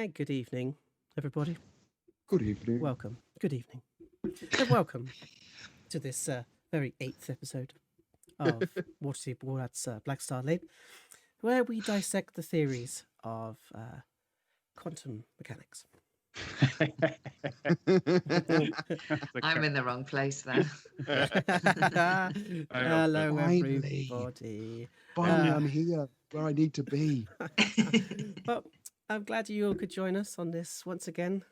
Good evening, everybody. Good evening. Welcome. Good evening. And welcome to this very 8th episode of Waterdeep Mallrats Blackstar Lane, where we dissect the theories of quantum mechanics. I'm in the wrong place then. Hello, Finally. everybody. Finally, I'm here where I need to be. Well, I'm glad you all could join us on this once again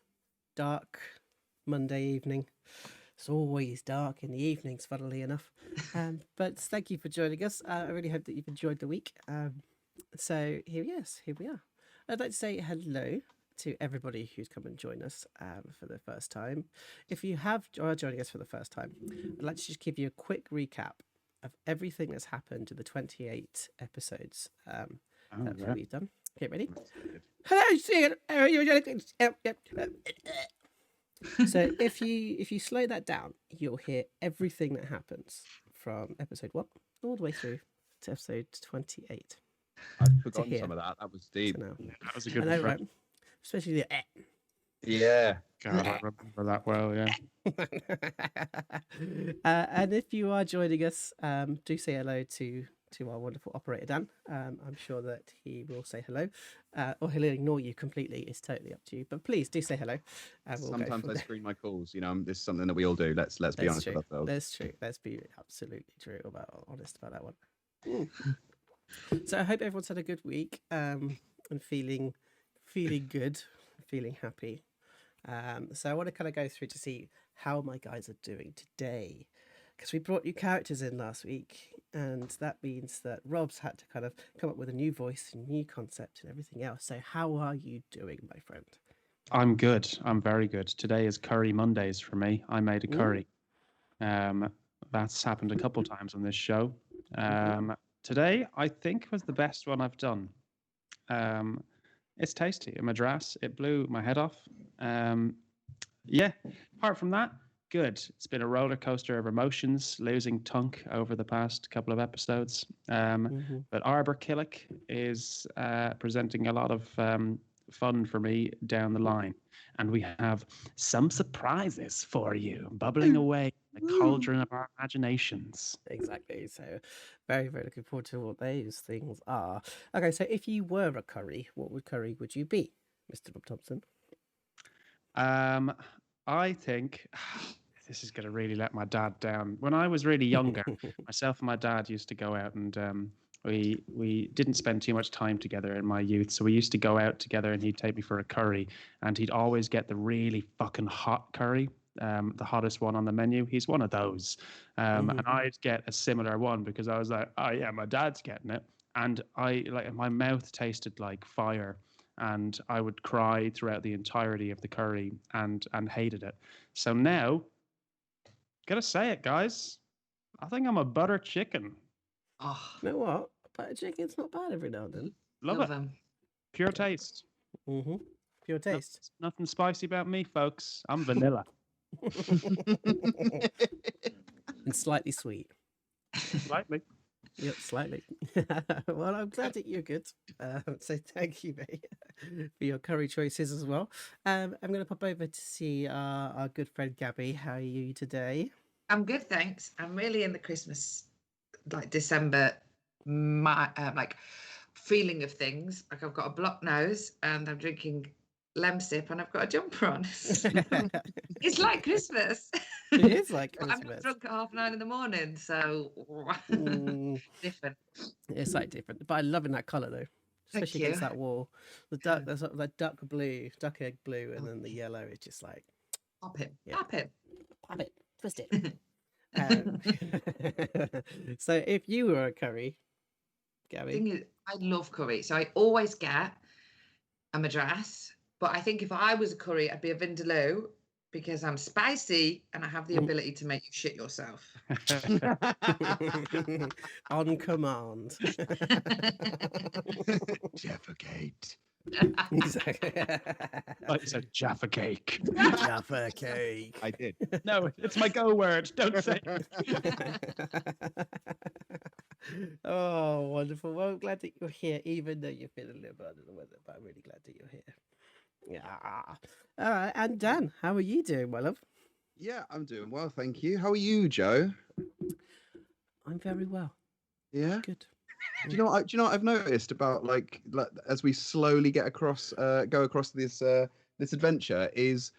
dark Monday evening. It's always dark in the evenings, funnily enough. But thank you for joining us. I really hope that you've enjoyed the week. So here we are. I'd like to say hello to everybody who's come and joined us for the first time. If you are joining us for the first time, I'd like to just give you a quick recap of everything that's happened in the 28 episodes that we've done. Get ready. So if you slow that down, you'll hear everything that happens from episode 1 all the way through to episode 28. I've forgotten some of that. That was deep. That was a good I know, refresh. right? Especially the Yeah. God, I remember that well, yeah. and if you are joining us, do say hello to our wonderful operator Dan. I'm sure that he will say hello, or he'll ignore you completely. It's totally up to you. But please do say hello. And we'll Sometimes go I screen my calls. You know, this is something that we all do. Let's be honest true. with ourselves. That's true. Let's be absolutely honest about that one. So I hope everyone's had a good week and feeling good, feeling happy. So I want to kind of go through to see how my guys are doing today, because we brought new characters in last week, and that means that Rob's had to kind of come up with a new voice, a new concept, and everything else. So how are you doing, my friend? I'm good. I'm very good. Today is Curry Mondays for me. I made a curry. That's happened a couple times on this show. Today, I think, was the best one I've done. It's tasty. A madras. It blew my head off. Yeah. Apart from that, good. It's been a roller coaster of emotions, losing Tunk over the past couple of episodes. But Arbor Killick is presenting a lot of fun for me down the line. And we have some surprises for you, bubbling away in the cauldron of our imaginations. Exactly. So very, very looking forward to what those things are. Okay, so if you were a curry, what curry would you be, Mr. Rob Thompson? I think this is going to really let my dad down. When I was really younger, myself and my dad used to go out and we didn't spend too much time together in my youth. So we used to go out together and he'd take me for a curry and he'd always get the really fucking hot curry, the hottest one on the menu. He's one of those. And I'd get a similar one because I was like, oh yeah, my dad's getting it. And my mouth tasted like fire. And I would cry throughout the entirety of the curry and hated it. So now, gotta say it, guys. I think I'm a butter chicken. Oh, You know what? Butter chicken's not bad every now and then. Love it. them. Pure taste. Pure taste. Nothing spicy about me, folks. I'm vanilla. And slightly sweet. Slightly. Yep, slightly. Well, I'm glad that you're good. So thank you, mate, for your curry choices as well. I'm going to pop over to see our good friend Gabby. How are you today? I'm good, thanks. I'm really in the Christmas, December, feeling of things. Like I've got a blocked nose and I'm drinking Lemsip and I've got a jumper on. It's like Christmas. It is like I'm Christmas. not drunk at 9:30 in the morning, so different. It's like different, but I'm loving that colour though, especially against that wall. The duck, there's like duck egg blue, and then the yellow is just like pop it, twist it. So if you were a curry, Gabby, thing is, I love curry, so I always get a madras. But I think if I was a curry, I'd be a vindaloo because I'm spicy and I have the ability to make you shit yourself. On command. Jeffagate. Exactly. Like you said, Jaffa cake. Jaffa cake. I did. No, it's my go word. Don't say it. Oh, wonderful. Well, I'm glad that you're here, even though you're feeling a little bit under the weather, but I'm really glad that you're here. Yeah. All right. And Dan, how are you doing, my love? Yeah, I'm doing well, thank you. How are you, Joe? I'm very well. Yeah. Good. Do you know what? Do you know what I've noticed about like as we slowly get across, go across this this adventure is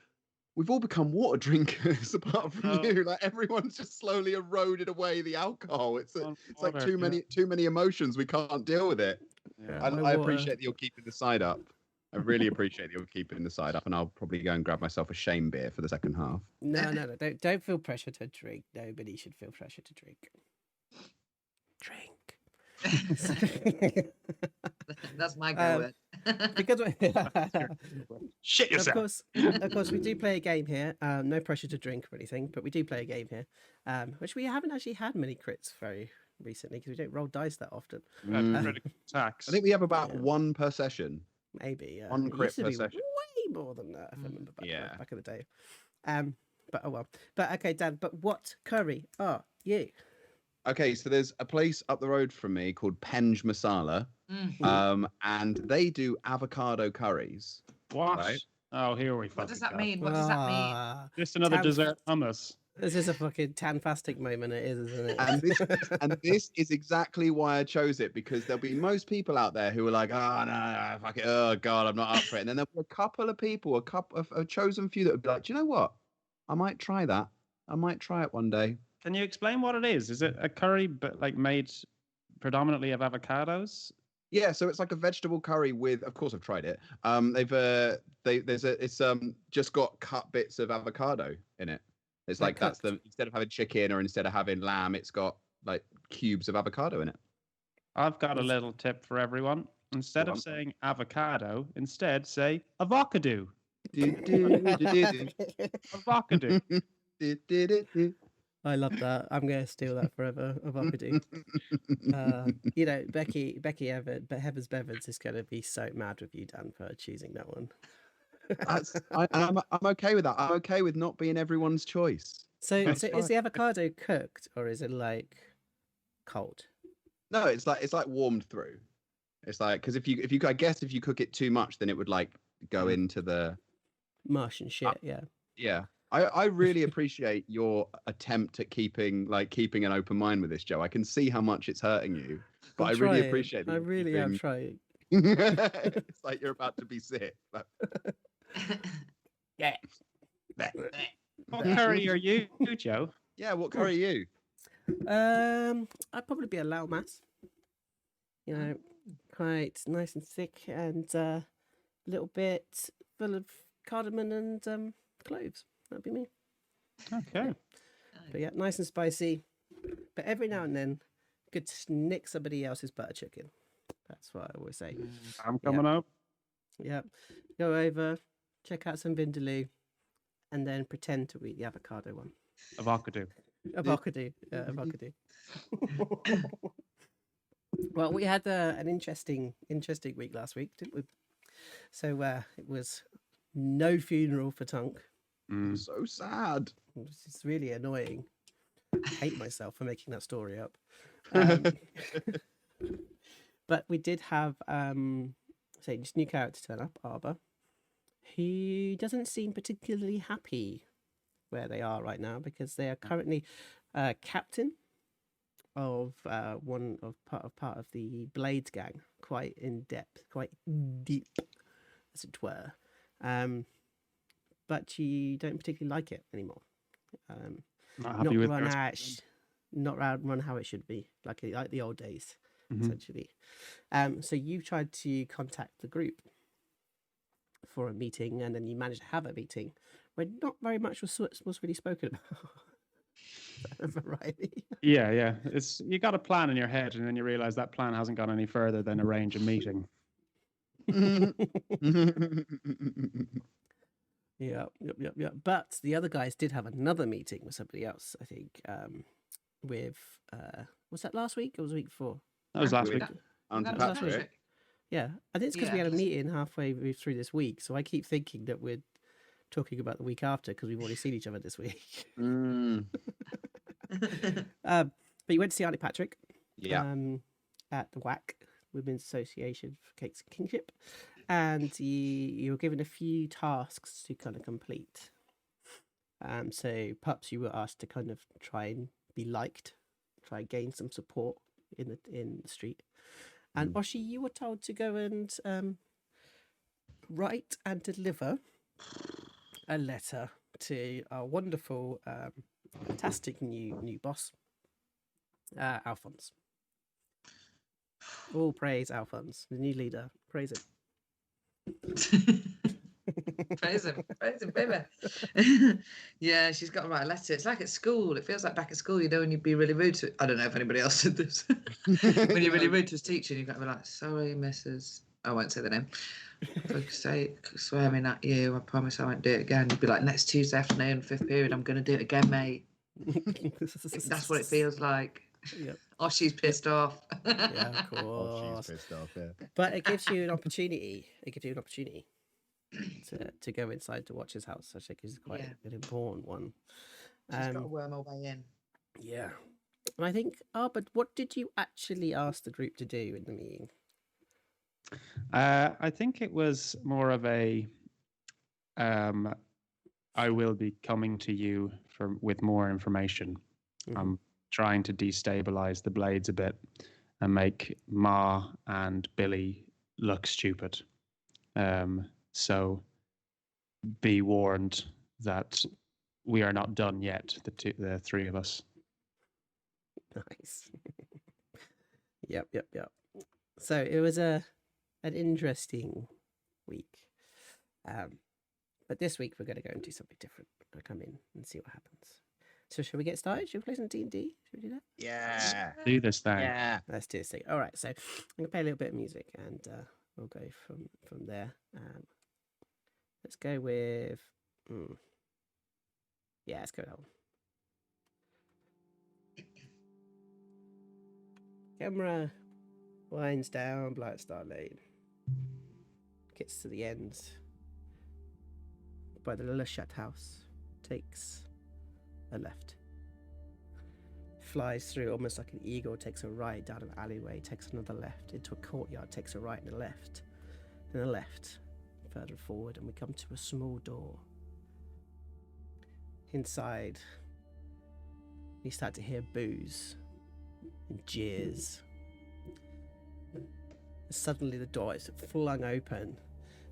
we've all become water drinkers apart from Oh. you. Like everyone's just slowly eroded away the alcohol. It's On like water, too many emotions. We can't deal with it. Yeah. My I water. appreciate that you're keeping the side up. I really appreciate that you're keeping the side up, and I'll probably go and grab myself a shame beer for the second half. No. Don't feel pressure to drink. Nobody should feel pressure to drink. Drink. That's my go word. Because Shit yourself. of course, we do play a game here. No pressure to drink or anything, but we do play a game here, which we haven't actually had many crits very recently because we don't roll dice that often. Critical attacks. I think we have about one per session. Maybe One it crit used to per be session. way more than that. If I remember Yeah. back in the day. But oh well. But okay, Dan. But what curry are you? Okay, so there's a place up the road from me called Penj Masala, and they do avocado curries. What? Right. Oh, here we What does fucking that go. mean? What does that mean? Just another Tan- dessert hummus. This is a fucking tanfastic moment. It is, isn't it? And this is exactly why I chose it, because there'll be most people out there who are like, oh no, fuck it, oh god, I'm not up for it. And then there'll be a couple of people, a chosen few that would be like, do you know what? I might try that. I might try it one day. Can you explain what it is? Is it a curry but like made predominantly of avocados? Yeah, so it's like a vegetable curry with, of course, I've tried it. It's just got cut bits of avocado in it. It's Like like instead of having chicken or instead of having lamb, it's got like cubes of avocado in it. I've got a little tip for everyone. Instead Go of on. saying avocado, instead say avocado. Avocado. I love that. I'm going to steal that forever. Avocado. Becky Heavers Bevins is going to be so mad with you, Dan, for choosing that one. I'm okay with that. I'm okay with not being everyone's choice. So is the avocado cooked or is it like cold? No, it's like warmed through. It's like, because if you I guess if you cook it too much, then it would like go into the Mush and shit. Yeah. Yeah. I really appreciate your attempt at keeping an open mind with this, Joe. I can see how much it's hurting you, but I really appreciate that. I really am trying. It's like you're about to be sick. But... Yeah. What curry are you, Joe? Yeah, what curry are you? I'd probably be a lao mas. You know, quite nice and thick and a little bit full of cardamom and cloves. That'd be me. Okay. But yeah, nice and spicy. But every now and then, good to nick somebody else's butter chicken. That's what I always say. I'm coming up. Yeah. Go over, check out some vindaloo, and then pretend to eat the avocado one. Avocado. Avocado. Avocado. Well, we had an interesting week last week, didn't we? So it was no funeral for Tunk. So sad. It's really annoying. I hate myself for making that story up. But we did have this new character turn up, Arba. He doesn't seem particularly happy where they are right now because they are currently captain of part of the Blades gang, quite in depth, quite deep, as it were. But you don't particularly like it anymore. Not happy with not run how it should be, like the old days, essentially. So you tried to contact the group for a meeting, and then you managed to have a meeting where not very much was really spoken about. Variety. Yeah. It's you got a plan in your head, and then you realize that plan hasn't gone any further than arrange a meeting. Yeah. But the other guys did have another meeting with somebody else, I think. With was that last week or was the week before? That was last week. That was Patrick. Yeah, I think it's because we had a meeting halfway through this week, so I keep thinking that we're talking about the week after because we've already seen each other this week. But you went to see Auntie Patrick. Yeah. At the WAC, Women's Association for Cakes and Kingship. and you're given a few tasks to kind of complete. So Pups, you were asked to kind of try and be liked, try and gain some support in the street. And Oshi, you were told to go and write and deliver a letter to our wonderful, fantastic new boss, Alphonse. All praise Alphonse, the new leader. Praise him. Praise him, baby. Yeah, she's got to write a letter. It's like at school. It feels like back at school, you know, when you'd be really rude to. I don't know if anybody else did this. When you're really rude to a teacher, you've got to be like, "Sorry, Mrs." I won't say the name. For sake, swearing at you. I promise I won't do it again. You'd be like, "Next Tuesday afternoon, 5th period, I'm going to do it again, mate." That's what it feels like. Yep. Oh, she's pissed off. Yeah, of Oh, course. she's pissed off. Yeah. But it gives you an opportunity. To go inside to watch his house, which I think is quite an important one. She's got to worm her way in. Yeah. And I think, but what did you actually ask the group to do in the meeting? I think it was more of a I will be coming to you with more information. I'm trying to destabilize the Blades a bit and make Ma and Billy look stupid. So be warned that we are not done yet, the three of us. Nice. Yep. So it was an interesting week. But this week we're going to go and do something different. I'll come in and see what happens. So shall we get started? Should we play some D&D? Should we do that? Yeah. Do this thing. Yeah. Let's do this thing. All right. So I'm going to play a little bit of music and we'll go from there. Let's go with... Yeah, let's go with that one. Camera winds down Blackstar Lane. Gets to the end by the Lillashut house. Takes a left. Flies through almost like an eagle, takes a right down an alleyway, takes another left into a courtyard, takes a right and a left, then a left, further forward, and we come to a small door. Inside, we start to hear boos and jeers. Suddenly the door is flung open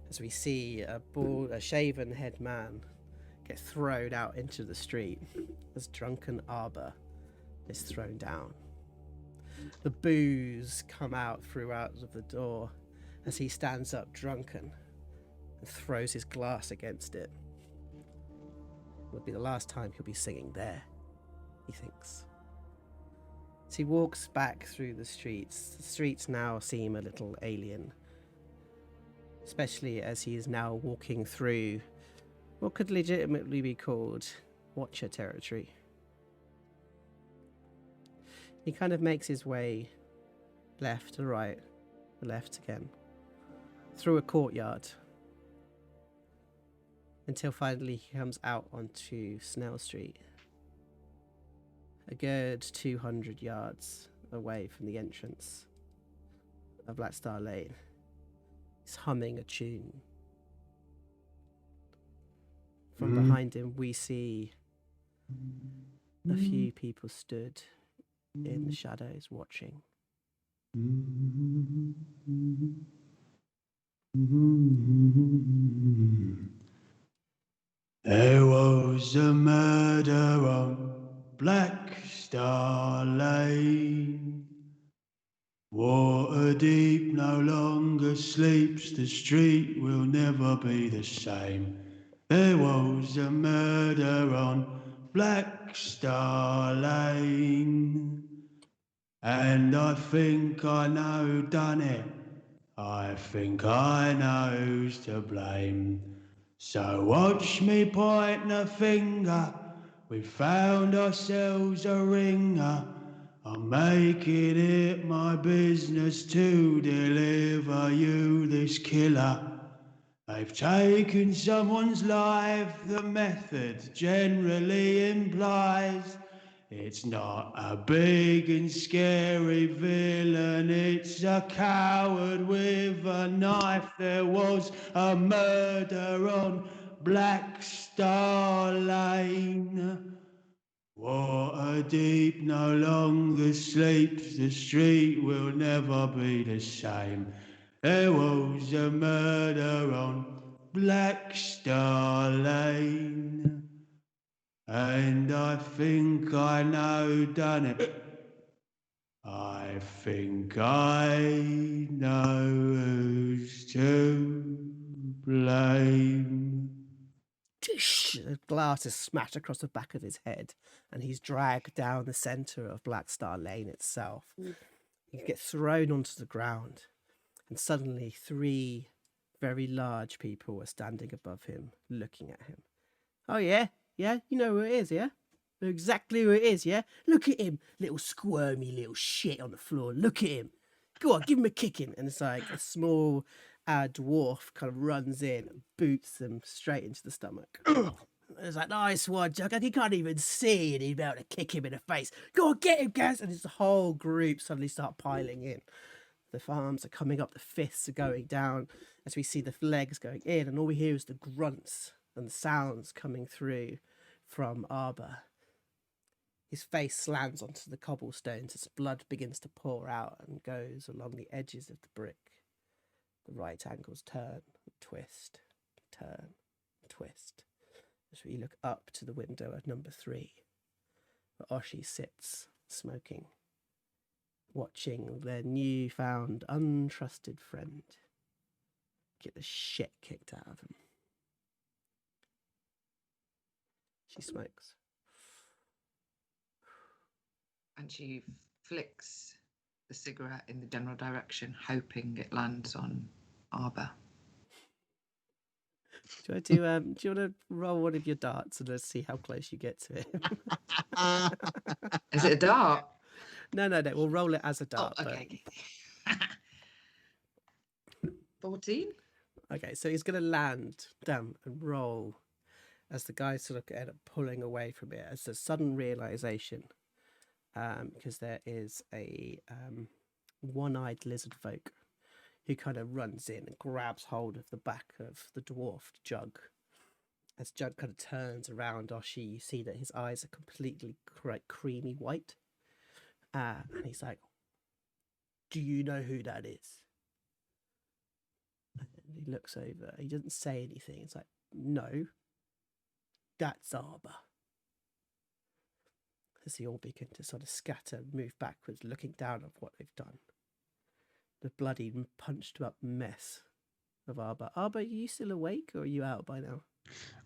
as we see a shaven head man get thrown out into the street as drunken Arbor is thrown down. The boos come out throughout of the door as he stands up drunken and throws his glass against it. It will be the last time he'll be singing there, he thinks. As he walks back through the streets now seem a little alien, especially as he is now walking through what could legitimately be called Watcher territory. He kind of makes his way left to right, left again, through a courtyard, until finally he comes out onto Snell Street, a good 200 yards away from the entrance of Blackstar Lane. He's humming a tune. From behind him, we see a few people stood in the shadows watching. There was a murder on Blackstar Lane. Waterdeep no longer sleeps, the street will never be the same. There was a murder on Blackstar Lane. And I think I know who done it. I think I know who's to blame. So watch me point the finger. We found ourselves a ringer. I'm making it my business to deliver you this killer. They've taken someone's life. The method generally implies It's not a big and scary villain, it's a coward with a knife. There was a murder on Blackstar Lane. Waterdeep no longer sleeps, the street will never be the same. There was a murder on Blackstar Lane. And I think I know done it. I think I know who's to blame. The glass is smashed across the back of his head, and he's dragged down the centre of Blackstar Lane itself. He gets thrown onto the ground, and suddenly 3 very large people are standing above him, looking at him. Oh, yeah? Yeah? You know who it is, yeah? Know exactly who it is, yeah? Look at him, little squirmy little shit on the floor. Look at him. Go on, give him a kicking. And it's like a small dwarf kind of runs in and boots them straight into the stomach. It's like, nice one, Chuck. He can't even see, and he's about to kick him in the face. Go on, get him, Gaz. And the whole group suddenly start piling in. The arms are coming up, the fists are going down as we see the legs going in, and all we hear is the grunts and the sounds coming through from Arba. His face slams onto the cobblestones as blood begins to pour out and goes along the edges of the brick. The right angles turn, twist, turn, twist. As we look up to the window at number 3, where Oshi sits, smoking, watching their newfound untrusted friend get the shit kicked out of him. She smokes. And she flicks the cigarette in the general direction, hoping it lands on Arba. Do you want to roll one of your darts and let's see how close you get to it? Is it a dart? No. We'll roll it as a dart. Oh, okay. 14? Okay, so he's going to land down and roll as the guys sort of end up pulling away from it as a sudden realization, because there is a one-eyed lizard folk who kind of runs in and grabs hold of the back of the dwarfed Jug. As Jug kind of turns around Oshi, you see that his eyes are completely creamy white. And he's like, do you know who that is? And he looks over. He doesn't say anything. It's like, no, that's Arba. As they all begin to sort of scatter and move backwards, looking down at what they've done. The bloody punched up mess of Arba. Arba, are you still awake or are you out by now?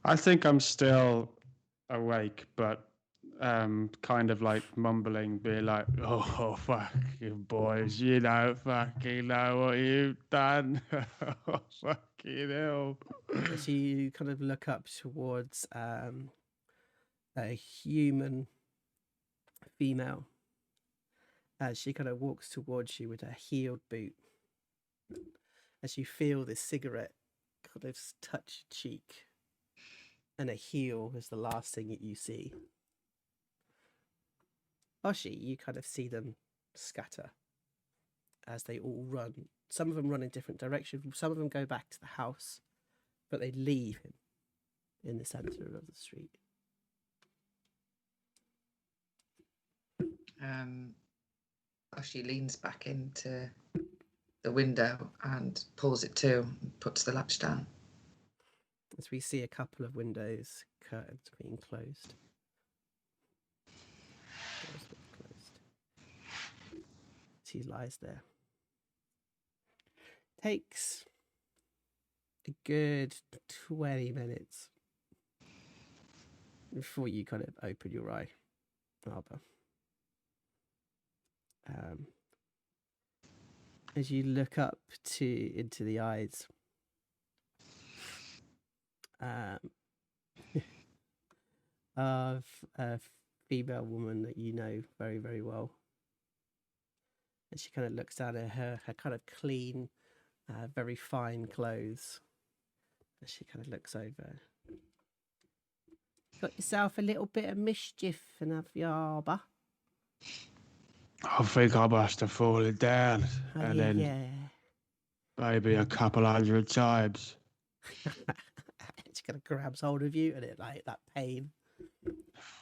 I think I'm still awake, but kind of like mumbling, be like, oh, fucking boys, you know, fucking know what you've done. Oh, fucking hell. As you kind of look up towards a human female, as she kind of walks towards you with a heeled boot, as you feel this cigarette kind of touch your cheek, and a heel is the last thing that you see. Oshi, you kind of see them scatter as they all run. Some of them run in different directions. Some of them go back to the house, but they leave him in the centre of the street. Oshi leans back into the window and pulls it to and puts the latch down. As we see a couple of windows, curtains being closed. Doors being closed. As he lies there. Takes a good 20 minutes before you kind of open your eye, Arba. As you look up into the eyes of a female woman that you know very, very well. And she kind of looks down at her kind of clean, very fine clothes. As she kind of looks over. Got yourself a little bit of mischief and have you, Arba? I think I must have fallen down, Oh, and yeah, then yeah. maybe a couple hundred times. She kind of grabs hold of you and it like that pain.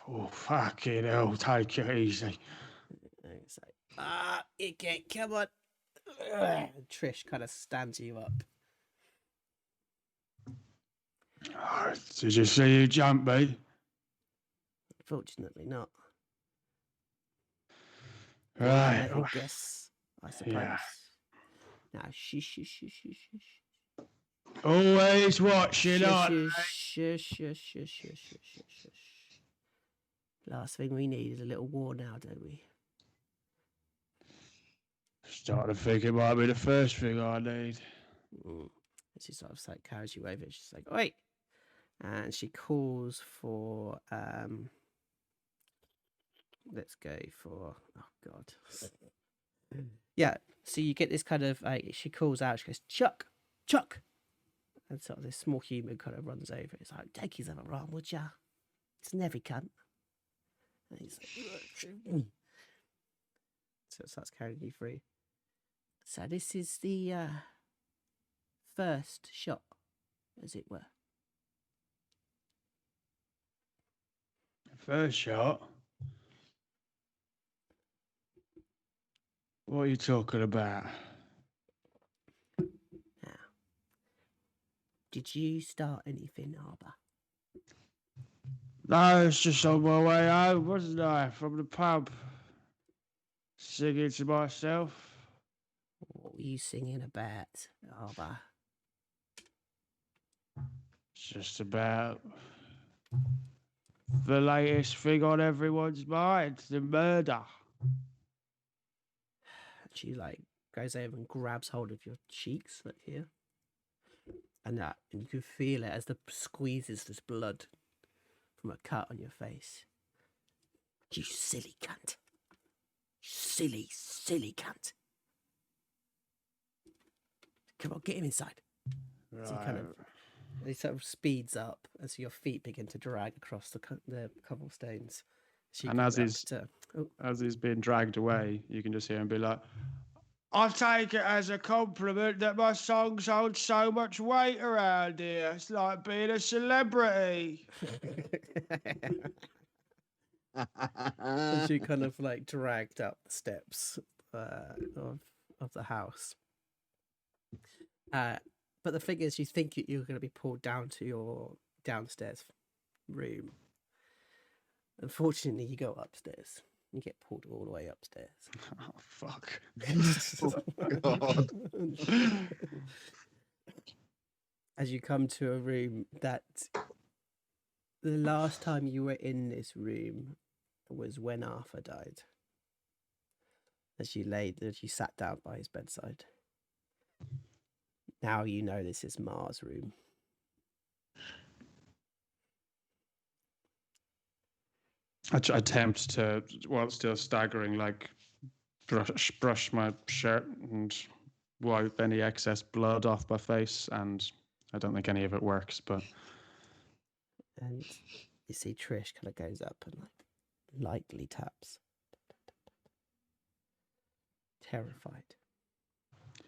Oh, fucking hell, take it easy. And it's like, okay, come on. And Trish kind of stands you up. Oh, did you see you jump me? Fortunately not. Right. Let him guess, I suppose. Yeah. Now, shush. Always watching on. Shush. Last thing we need is a little war now, don't we? Starting to think it might be the first thing I need. And she sort of like carries you over. She's like, wait. And she calls for let's go for God. Yeah. So you get this kind of like she calls out, she goes, Chuck. And sort of this small human kind of runs over. It's like, take his other arm, would ya? It's an heavy cunt. And he's like, so it starts carrying you through. So this is the first shot, as it were. First shot? What are you talking about? Now, did you start anything, Arba? No, it's just on my way home, wasn't I? From the pub. Singing to myself. What were you singing about, Arba? It's just about the latest thing on everyone's mind, the murder. She like goes over and grabs hold of your cheeks, like here, and you can feel it as the squeezes this blood from a cut on your face. You silly cunt! Silly cunt! Come on, get him inside. Right. So he sort of speeds up as your feet begin to drag across the cobblestones. And as he's being dragged away, you can just hear him be like, I take it as a compliment that my songs hold so much weight around here. It's like being a celebrity. As you kind of like dragged up the steps of the house. But the thing is, you think you're going to be pulled down to your downstairs room. Unfortunately, you go upstairs. You get pulled all the way upstairs. oh, fuck. Oh, God. As you come to a room that the last time you were in this room was when Arthur died. As you sat down by his bedside. Now you know this is Mars' room. I attempt to, while still staggering, like brush my shirt and wipe any excess blood off my face, and I don't think any of it works, but... And you see Trish kind of goes up and like lightly taps. Terrified.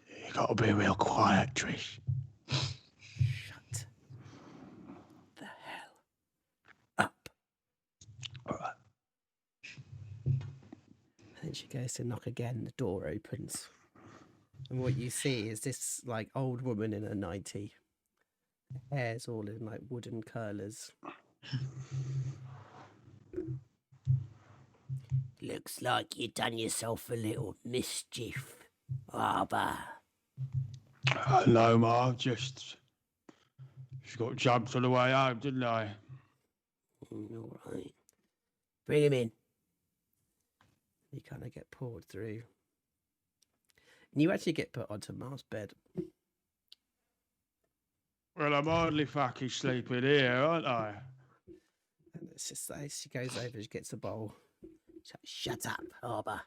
You gotta be real quiet, Trish. Shut the hell up. All right. And then she goes to knock again, the door opens. And what you see is this like old woman in her 90. Hair's all in like wooden curlers. Looks like you done yourself a little mischief, Arba. No, Ma, just got jumped on the way home, didn't I? All right. Bring him in. You kind of get pulled through. And you actually get put onto Mar's bed. Well, I'm hardly fucking sleeping here, aren't I? And it's just like she goes over, she gets a bowl. Shut up, Arba.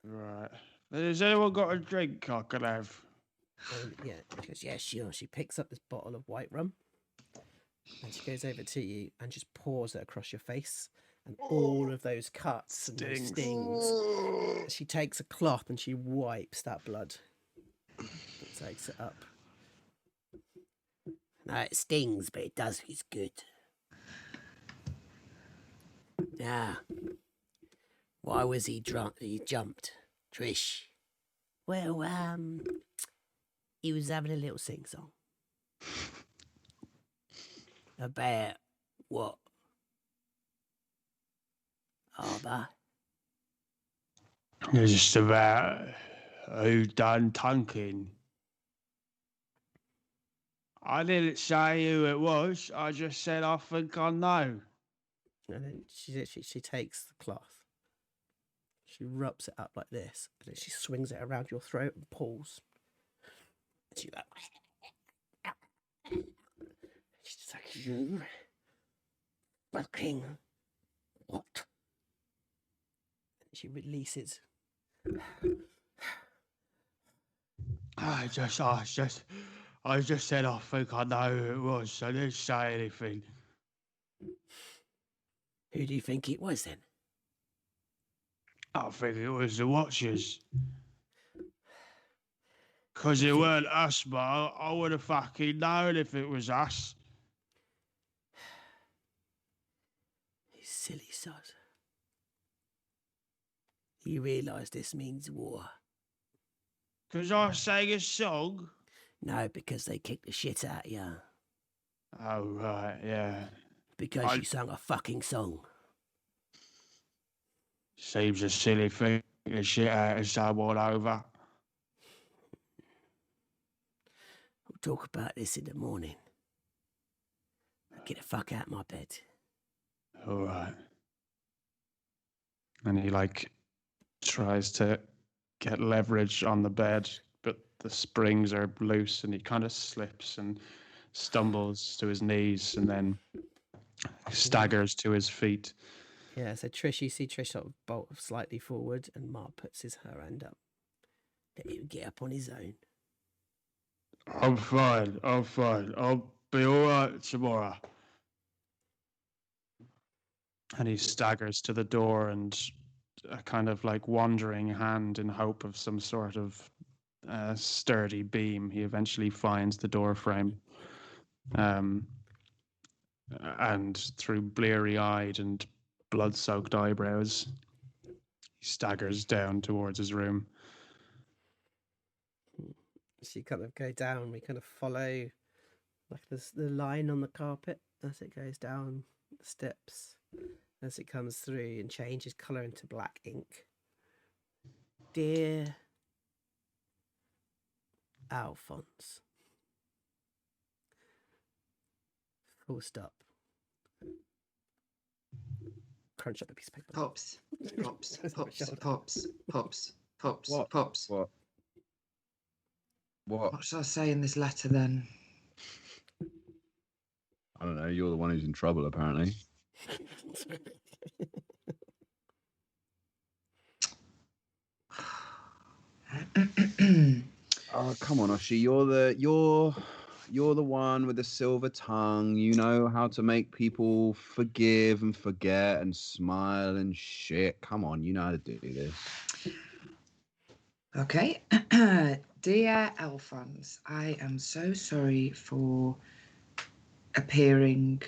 Right. Has anyone got a drink I can have? And yeah, she goes, yeah, sure. She picks up this bottle of white rum. And she goes over to you and just pours it across your face. And all of those cuts and those stings. She takes a cloth and she wipes that blood. And takes it up. No, it stings, but it does its good. Now, why was he drunk? He jumped, Trish. Well, he was having a little sing-song. About what? Arba? It's just about who done Tunkin. I didn't say who it was. I just said I think I know. And then she takes the cloth. She rubs it up like this, and then she swings it around your throat and pulls. And she's like, you fucking what? And she releases. I just said I think I know who it was. I didn't say anything. Who do you think it was then? I think it was the Watchers. Because it weren't us, but I would have fucking known if it was us. You silly sod. You realise this means war? Because I sang a song? No, because they kicked the shit out of you. Oh, right, yeah. Because you sang a fucking song. Seems a silly thing to shit out of someone over. We'll talk about this in the morning. Now get the fuck out of my bed. All right. And he tries to get leverage on the bed, but the springs are loose, and he kind of slips and stumbles to his knees, and then staggers to his feet. Yeah, so Trish, you see Trish sort of bolt slightly forward, and Mark puts her hand up. Let him get up on his own. I'm fine. I'll be all right tomorrow. And he staggers to the door, and a kind of wandering hand in hope of some sort of sturdy beam, he eventually finds the door frame. And through bleary-eyed and blood-soaked eyebrows, he staggers down towards his room. She kind of go down. We kind of follow the line on the carpet as it goes down the steps, as it comes through and changes colour into black ink. Dear Alphonse. Full stop. Crunch up a piece of paper. Pops, pops, pops, pops, pops, pops, What? pops. What? What should I say in this letter then? I don't know. You're the one who's in trouble, apparently. Oh, come on, Oshi. You're the one with the silver tongue. You know how to make people forgive and forget and smile and shit. Come on, you know how to do this. Okay. Dear Alphonse, I am so sorry for appearing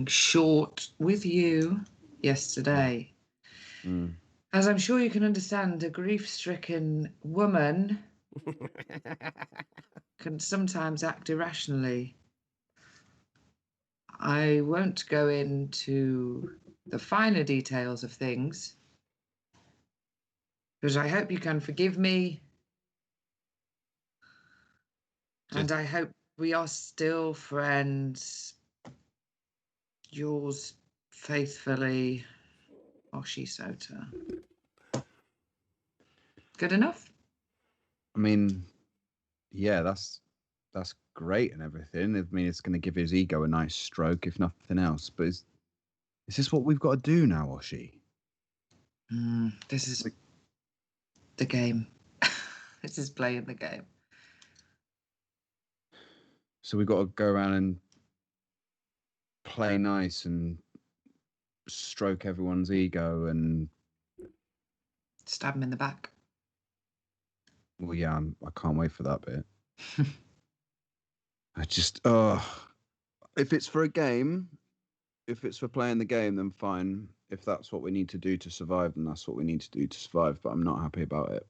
short with you yesterday. Mm. As I'm sure you can understand, a grief-stricken woman can sometimes act irrationally. I won't go into the finer details of things, but I hope you can forgive me. And I hope we are still friends. Yours faithfully, Oshi Sota. Good enough? I mean, yeah, that's great and everything. I mean, it's going to give his ego a nice stroke, if nothing else. But is this what we've got to do now, Oshi? This is the game. This is playing the game. So we got to go around and play nice and stroke everyone's ego and. Stab him in the back. Well, yeah, I can't wait for that bit. I just, if it's for a game, if it's for playing the game, then fine. If that's what we need to do to survive, then that's what we need to do to survive. But I'm not happy about it.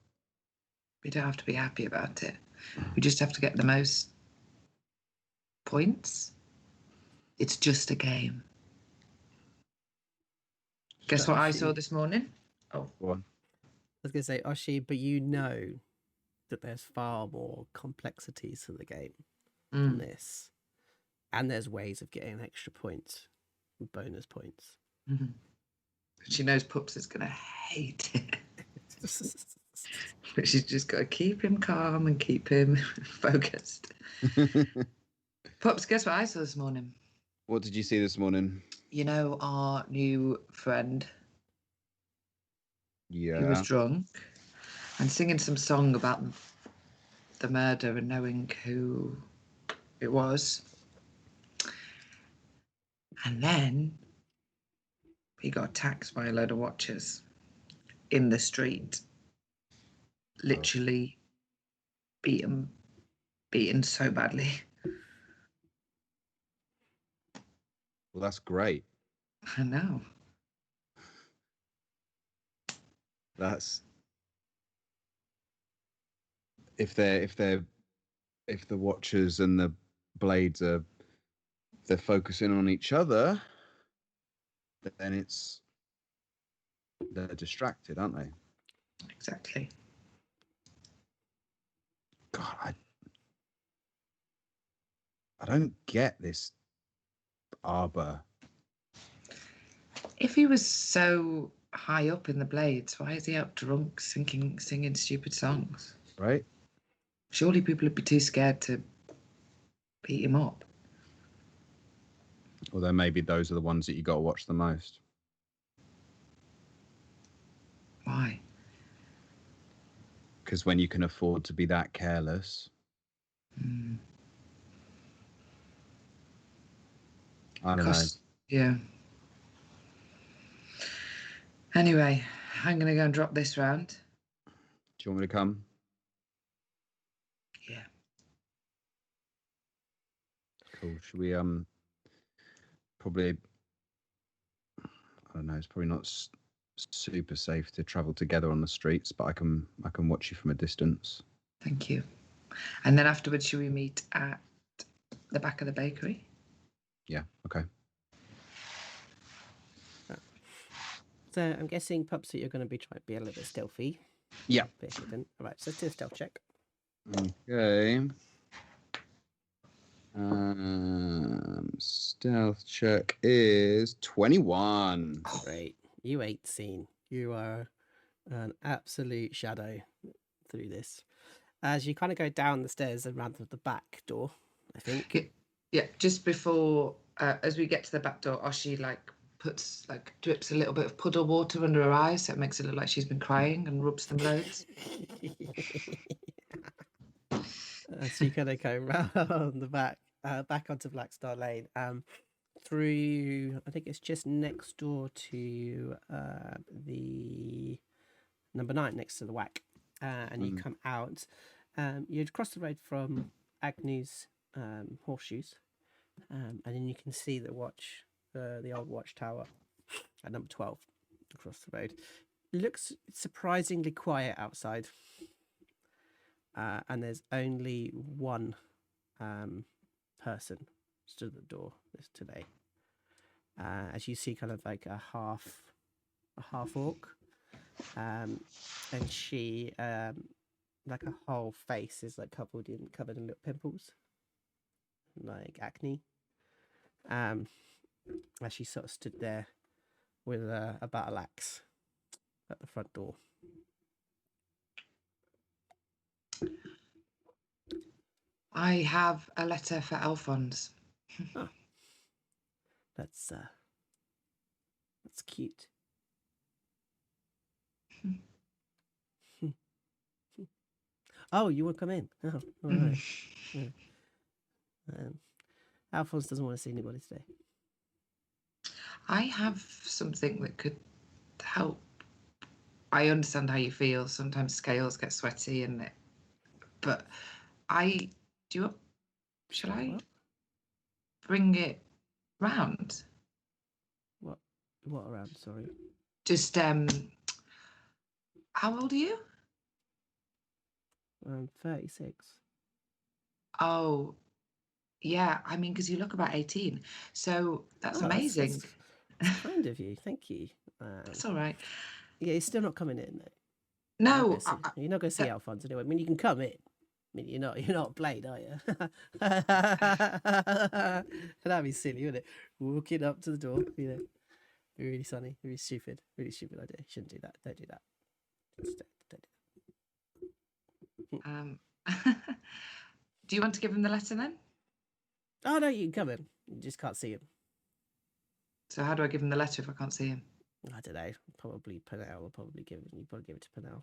We don't have to be happy about it. We just have to get the most points. It's just a game. Guess what I saw this morning? Oh, Go on. I was going to say, Oshi, but you know that there's far more complexities to the game than this. And there's ways of getting extra points, bonus points. Mm-hmm. She knows Pups is going to hate it. But she's just got to keep him calm and keep him focused. Pups, guess what I saw this morning? What did you see this morning? You know our new friend Yeah. who was drunk and singing some song about the murder and knowing who it was. And then he got attacked by a load of watchers in the street. Literally beaten so badly. Well, that's great. I know. That's if the watchers and the blades they're focusing on each other, then they're distracted, aren't they? Exactly. God, I don't get this Arbor. If he was so high up in the blades, why is he out drunk singing stupid songs? Right? Surely people would be too scared to beat him up. Although maybe those are the ones that you got to watch the most. Why? Because when you can afford to be that careless. I don't know. Yeah. Anyway, I'm going to go and drop this round. Do you want me to come? Yeah. Cool. Should we probably, I don't know, it's probably not super safe to travel together on the streets, but I can watch you from a distance. Thank you. And then afterwards, should we meet at the back of the bakery? Yeah, okay. So I'm guessing, Pups, that you're going to be trying to be a little bit stealthy. Yeah. Bit hidden. All right, so let's do a stealth check. Okay. Stealth check is 21. Great. You ain't seen. You are an absolute shadow through this. As you kind of go down the stairs and round to the back door, I think. Yeah, just before, as we get to the back door, Oshi drips a little bit of puddle water under her eyes, so it makes it look like she's been crying, and rubs them loads. So you kind of go round the back onto Blackstar Lane, through, I think it's just next door to the number 9, next to the whack, and you come out. You'd cross the road from Agnew's horseshoes, and then you can see the old watchtower at number 12 across the road. It looks surprisingly quiet outside. And there's only one person stood at the door today. As you see, kind of like a half orc, and she, like her whole face is like covered in little pimples, like acne. As she sort of stood there with a battle axe at the front door. I have a letter for Alphonse. Oh. That's cute. Oh, you want to come in? Oh, all Mm. right. Yeah. Alphonse doesn't want to see anybody today. I have something that could help. I understand how you feel. Sometimes scales get sweaty, but shall I What? bring it round? What around? Sorry. Just how old are you? 36. Oh, yeah. I mean, because you look about 18, so that's Oh, amazing. That's kind of you. Thank you. That's all right. Yeah, you're still not coming in, though. No, You're not going to see that- Alphonse anyway. I mean, you can come in. I mean, you're not Blade, are you? That'd be silly, wouldn't it? Walking up to the door, be really sunny, really stupid idea. Shouldn't do that. Don't do that. Don't do do you want to give him the letter then? that. Oh no, you can come in. You just can't see him. So how do I give him the letter if I can't see him? I don't know. Probably Penel will probably give it. You probably give it to Penel.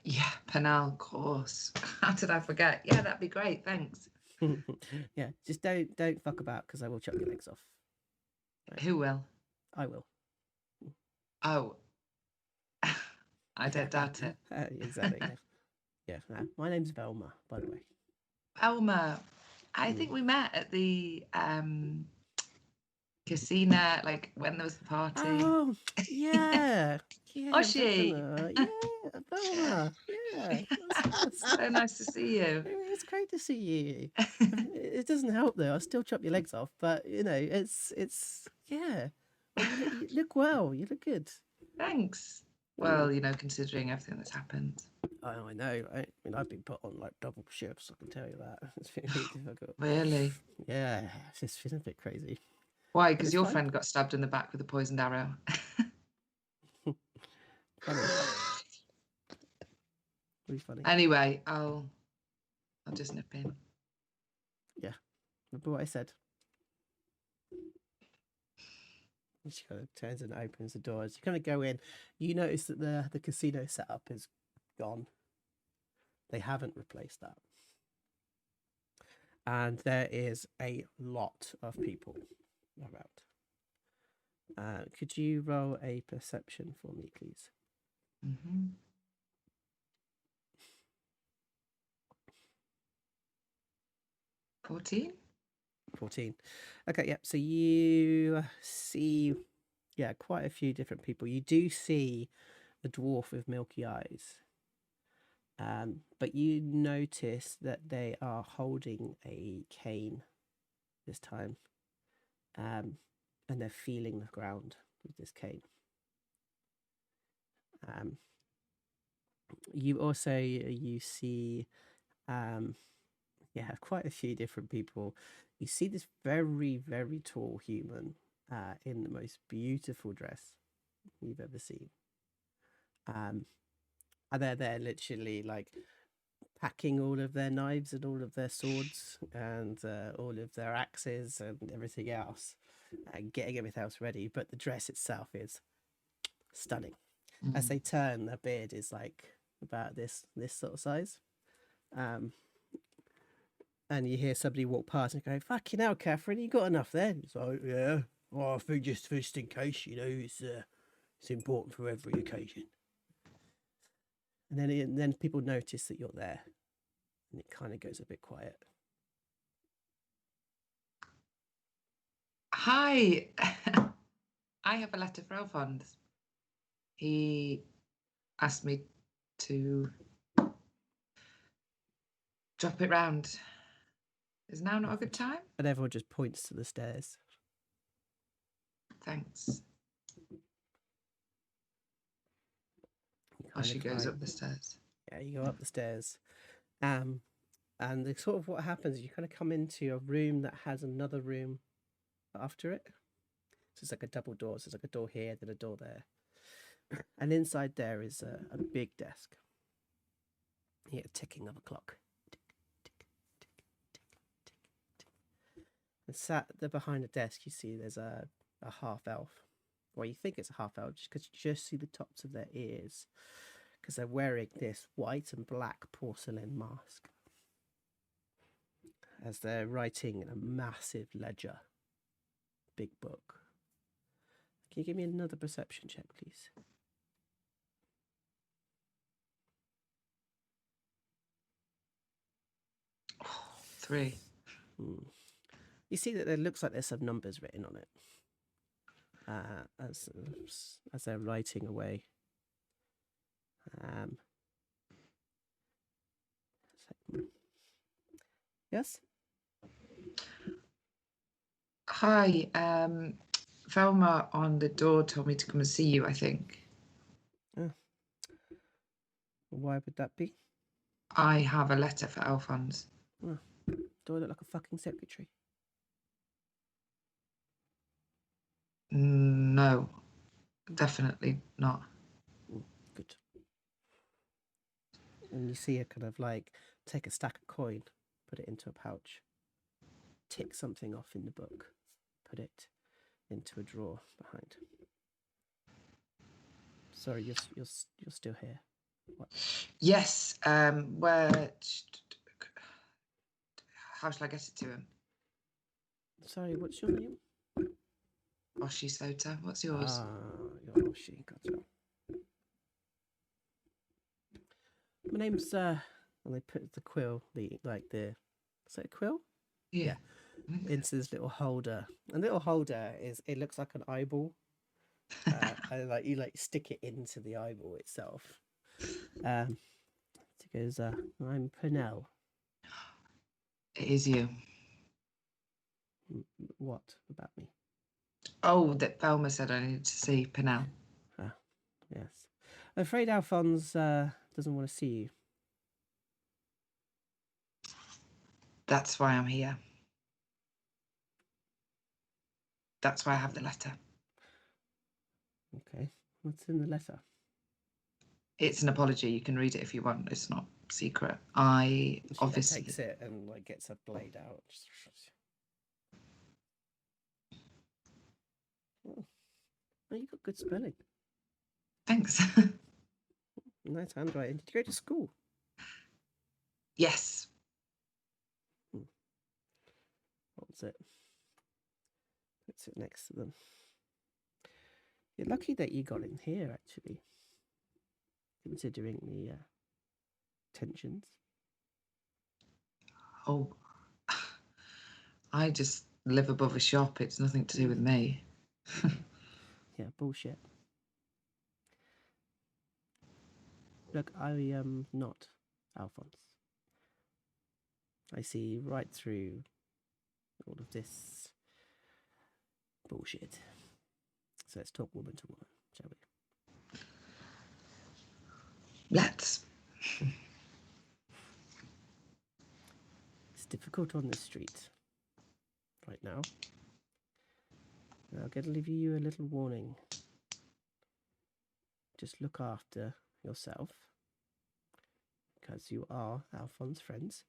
Yeah, Penal, of course. How did I forget? Yeah, that'd be great. Thanks. Yeah, just don't fuck about because I will chop your legs off. Right. Who will? I will. Oh, I don't doubt it. Exactly. Yeah. My name's Velma, by the way. Elma, I think we met at the casino, like when there was the party. Oh, yeah. Yeah. Oshi. Yeah, Velma. Yeah. That's So nice to see you. It's great to see you. It doesn't help though. I'll still chop your legs off, but it's yeah. Well, you look well. You look good. Thanks. Well, considering everything that's happened. I know. I mean, I've been put on like double shifts. I can tell you that. It's been really difficult. Really? Yeah, it's just feeling a bit crazy. Why? Because it's your fine. friend got stabbed in the back with a poisoned arrow. Funny. Really funny. Anyway, I'll just nip in. Yeah. Remember what I said? She kind of turns and opens the doors. You kind of go in. You notice that the casino setup is gone. They haven't replaced that. And there is a lot of people around. Could you roll a perception for me, please? Mm-hmm. 14? 14. Okay, yep. So you see, quite a few different people. You do see a dwarf with milky eyes. But you notice that they are holding a cane this time. And they're feeling the ground with this cane. You also, you see, quite a few different people. You see this very, very tall human in the most beautiful dress you've ever seen. And they're literally like packing all of their knives and all of their swords and all of their axes and everything else and getting everything else ready. But the dress itself is stunning. Mm. As they turn, their beard is like about this sort of size. And you hear somebody walk past and go, "Fucking hell, Catherine, you got enough there?" It's like, "Yeah, well, I think just in case, it's important for every occasion." And then people notice that you're there, and it kind of goes a bit quiet. Hi. I have a letter for Alphonse. He asked me to drop it round. Is now not a good time? And everyone just points to the stairs. Thanks. Kind She of goes climb. up the stairs. Yeah, you go up the stairs. And the sort of what happens is you kind of come into a room that has another room after it. So it's like a double door. So it's like a door here, then a door there. And inside there is a big desk. You hear a ticking of a clock. Tick, tick, tick, tick, tick, tick. And sat there behind the desk, you see there's a half elf. Well, you think it's a half elf just because you just see the tops of their ears because they're wearing this white and black porcelain mask as they're writing in a massive ledger, big book. Can you give me another perception check, please? Oh, 3. You see that there looks like there's some numbers written on it as they're writing away. Yes? Hi, Velma on the door told me to come and see you, I think. Why would that be? I have a letter for Alphonse. Do I look like a fucking secretary? No, definitely not. Good. And you see her kind of like take a stack of coin, put it into a pouch, tick something off in the book, put it into a drawer behind. Sorry, you're still here. What? Yes, where... How shall I get it to him? Sorry, what's your name? Oshi Sota. What's yours? Your Oshi, gotcha. My name's and they put the quill, is that a quill? Yeah. Into this little holder. And little holder it looks like an eyeball. And you stick it into the eyeball itself. It goes, I'm Pernell. It is you. What about me? Oh, that Velma said I needed to see Pernell. Yes. I'm afraid Alphonse doesn't want to see you. That's why I'm here. That's why I have the letter. Okay. What's in the letter? It's an apology. You can read it if you want. It's not secret. I She obviously takes it and gets a blade out. Oh, you got good spelling. Thanks. Nice handwriting. Did you go to school? Yes. What's it? Puts it next to them. You're lucky that you got in here, actually. Considering the tensions. Oh, I just live above a shop. It's nothing to do with me. Yeah, bullshit. Look, I am not Alphonse. I see right through all of this bullshit. So let's talk woman to woman, shall we? Let's. It's difficult on this street right now. I'm going to leave you a little warning. Just look after yourself, because you are Alphonse's friends.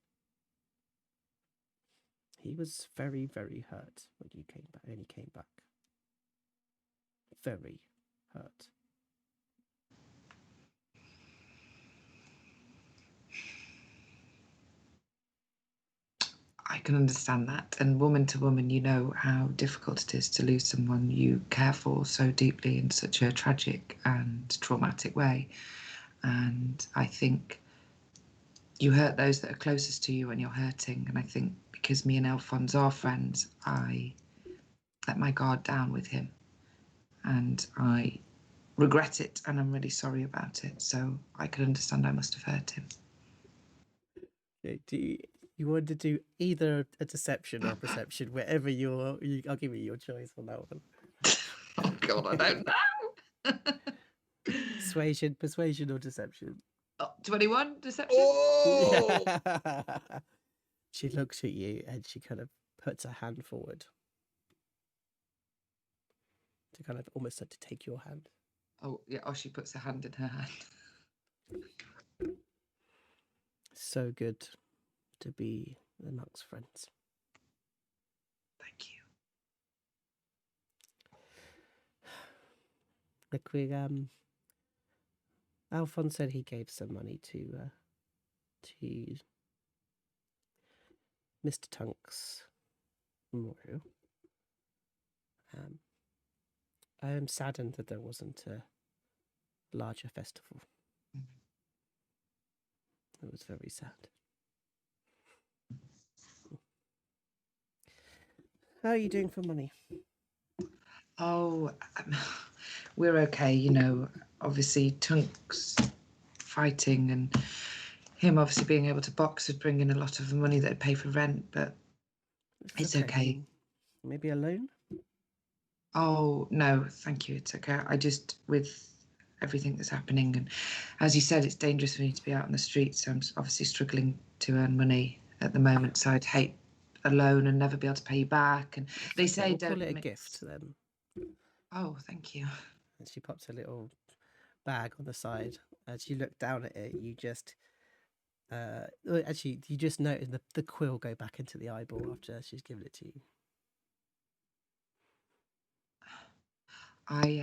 He was very, very hurt when he came back. Very hurt. I can understand that. And woman to woman, you know how difficult it is to lose someone you care for so deeply in such a tragic and traumatic way. And I think you hurt those that are closest to you when you're hurting. And I think because me and Alphonse are friends, I let my guard down with him. And I regret it, and I'm really sorry about it. So I could understand I must have hurt him. Do you want to do either a deception or a perception, wherever I'll give you your choice on that one. Oh God, I don't know. Persuasion or deception? Oh, 21 deception. Oh! She looks at you and she kind of puts her hand forward to kind of almost like to take your hand. Oh yeah. Oh, she puts her hand in her hand. So good to be amongst friends. Thank you. Look, Alphonse said he gave some money to Mr. Tunk's memorial. I am saddened that there wasn't a larger festival. It was very sad. How are you doing for money? Oh, we're okay. You know, obviously Tunk's fighting and him obviously being able to box would bring in a lot of the money that would pay for rent, but it's okay. Maybe a loan? Oh, no, thank you. It's okay. I just, with everything that's happening, and as you said, it's dangerous for me to be out on the streets. So I'm obviously struggling to earn money at the moment. So I'd hate a loan and never be able to pay you back. And they say we'll don't call it a mix- gift then. Oh, thank you. And she pops a little bag on the side. As you look down at it, you just you just notice the quill go back into the eyeball after she's given it to you. I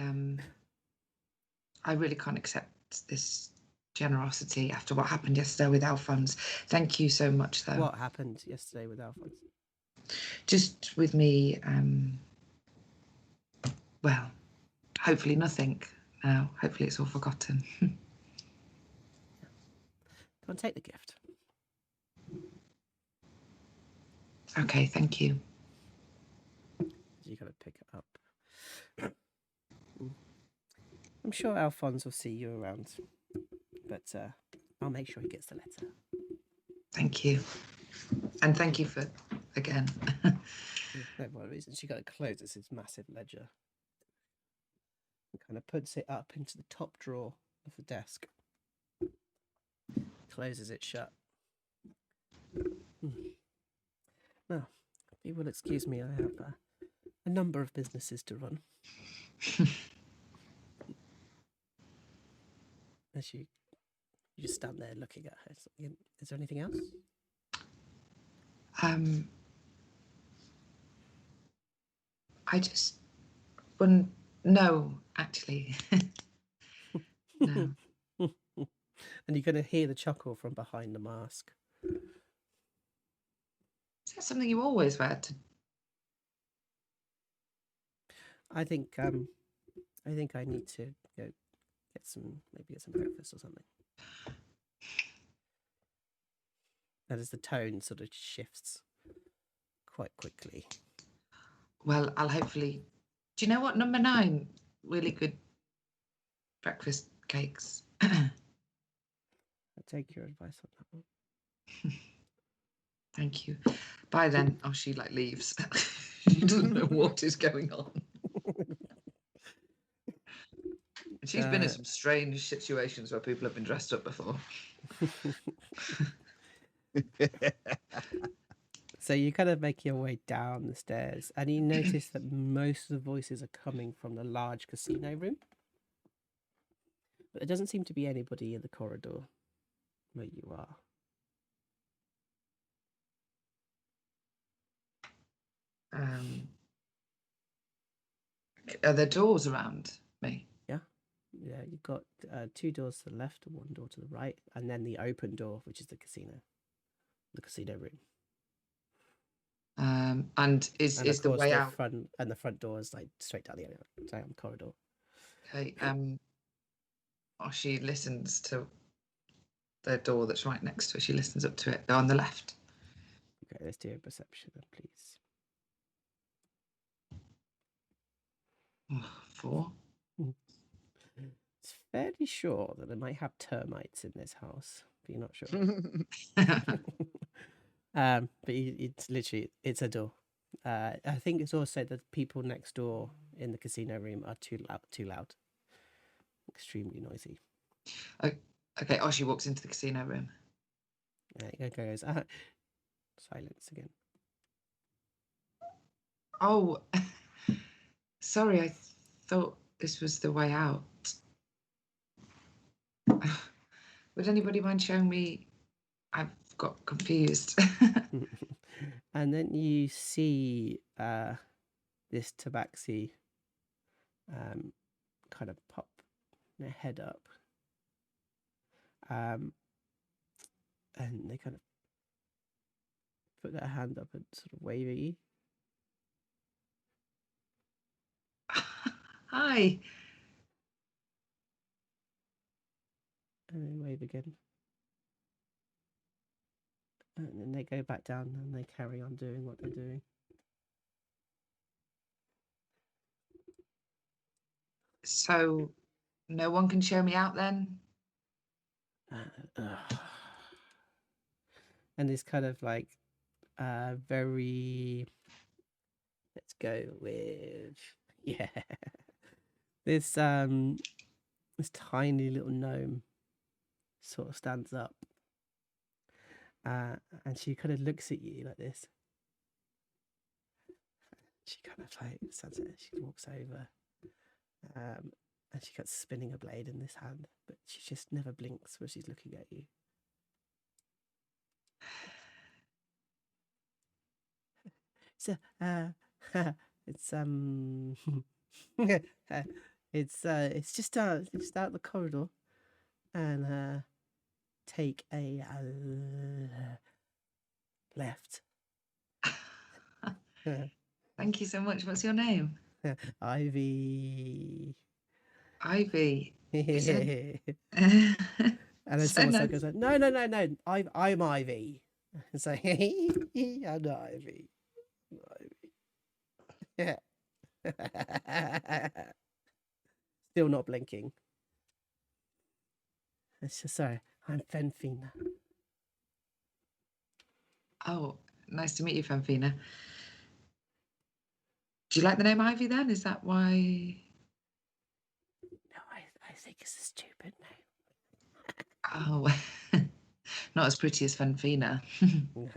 really can't accept this generosity after what happened yesterday with Alphonse. Thank you so much, though. What happened yesterday with Alphonse? Just with me, well, hopefully nothing now. Hopefully it's all forgotten. Go and take the gift. Okay, thank you. You gotta pick it up. I'm sure Alphonse will see you around, but I'll make sure he gets the letter. Thank you. And thank you for, again. No more reason. She got to close this massive ledger and kind of puts it up into the top drawer of the desk. Closes it shut. Now, if you will excuse me, I have a number of businesses to run. As you just stand there looking at her. Is there anything else? I just wouldn't. No, actually. No. And you're going to hear the chuckle from behind the mask. Is that something you always wear? I think I need to go get some breakfast or something. And as the tone sort of shifts quite quickly. Well, I'll hopefully. Do you know what? Number 9, really good breakfast cakes. I'll take your advice on that one. Thank you. Bye then. Oh, she leaves. She doesn't know what is going on. And she's been in some strange situations where people have been dressed up before. So you kind of make your way down the stairs and you notice that most of the voices are coming from the large casino room. But there doesn't seem to be anybody in the corridor where you are. Are there doors around me? Yeah, you've got 2 doors to the left and 1 door to the right, and then the open door, which is the casino room. And is the way out? The front door is straight down the corridor. Okay. She listens to the door that's right next to her. She listens up to it. They're on the left. Okay, let's do a perception then, please. 4. It's fairly sure that they might have termites in this house, but you're not sure. But it's literally, it's a door. I think it's also that people next door in the casino room are too loud. Extremely noisy. Okay. She walks into the casino room. It goes, silence again. Oh, sorry. I thought this was the way out. Would anybody mind showing me? I've got confused. And then you see this tabaxi kind of pop their head up And they kind of put their hand up and sort of wave at you. Hi. And then wave again. And then they go back down and they carry on doing what they're doing. So no one can show me out then? And it's kind of like very, let's go with, yeah, this tiny little gnome sort of stands up, and she kind of looks at you like this. She kind of like stands there, she walks over, and she gets spinning a blade in this hand, but she just never blinks when she's looking at you. So, it's it's just out the corridor, and take a left. Thank you so much. What's your name? Ivy. Ivy. And then So someone nice. goes like, no, I'm Ivy. It's like, I'm not Ivy. Yeah. Still not blinking. It's just, sorry, I'm Fenfina. Oh, nice to meet you, Fanfina. Do you like the name Ivy then? Is that why? No, I think it's a stupid name. Oh, not as pretty as Fanfina. No.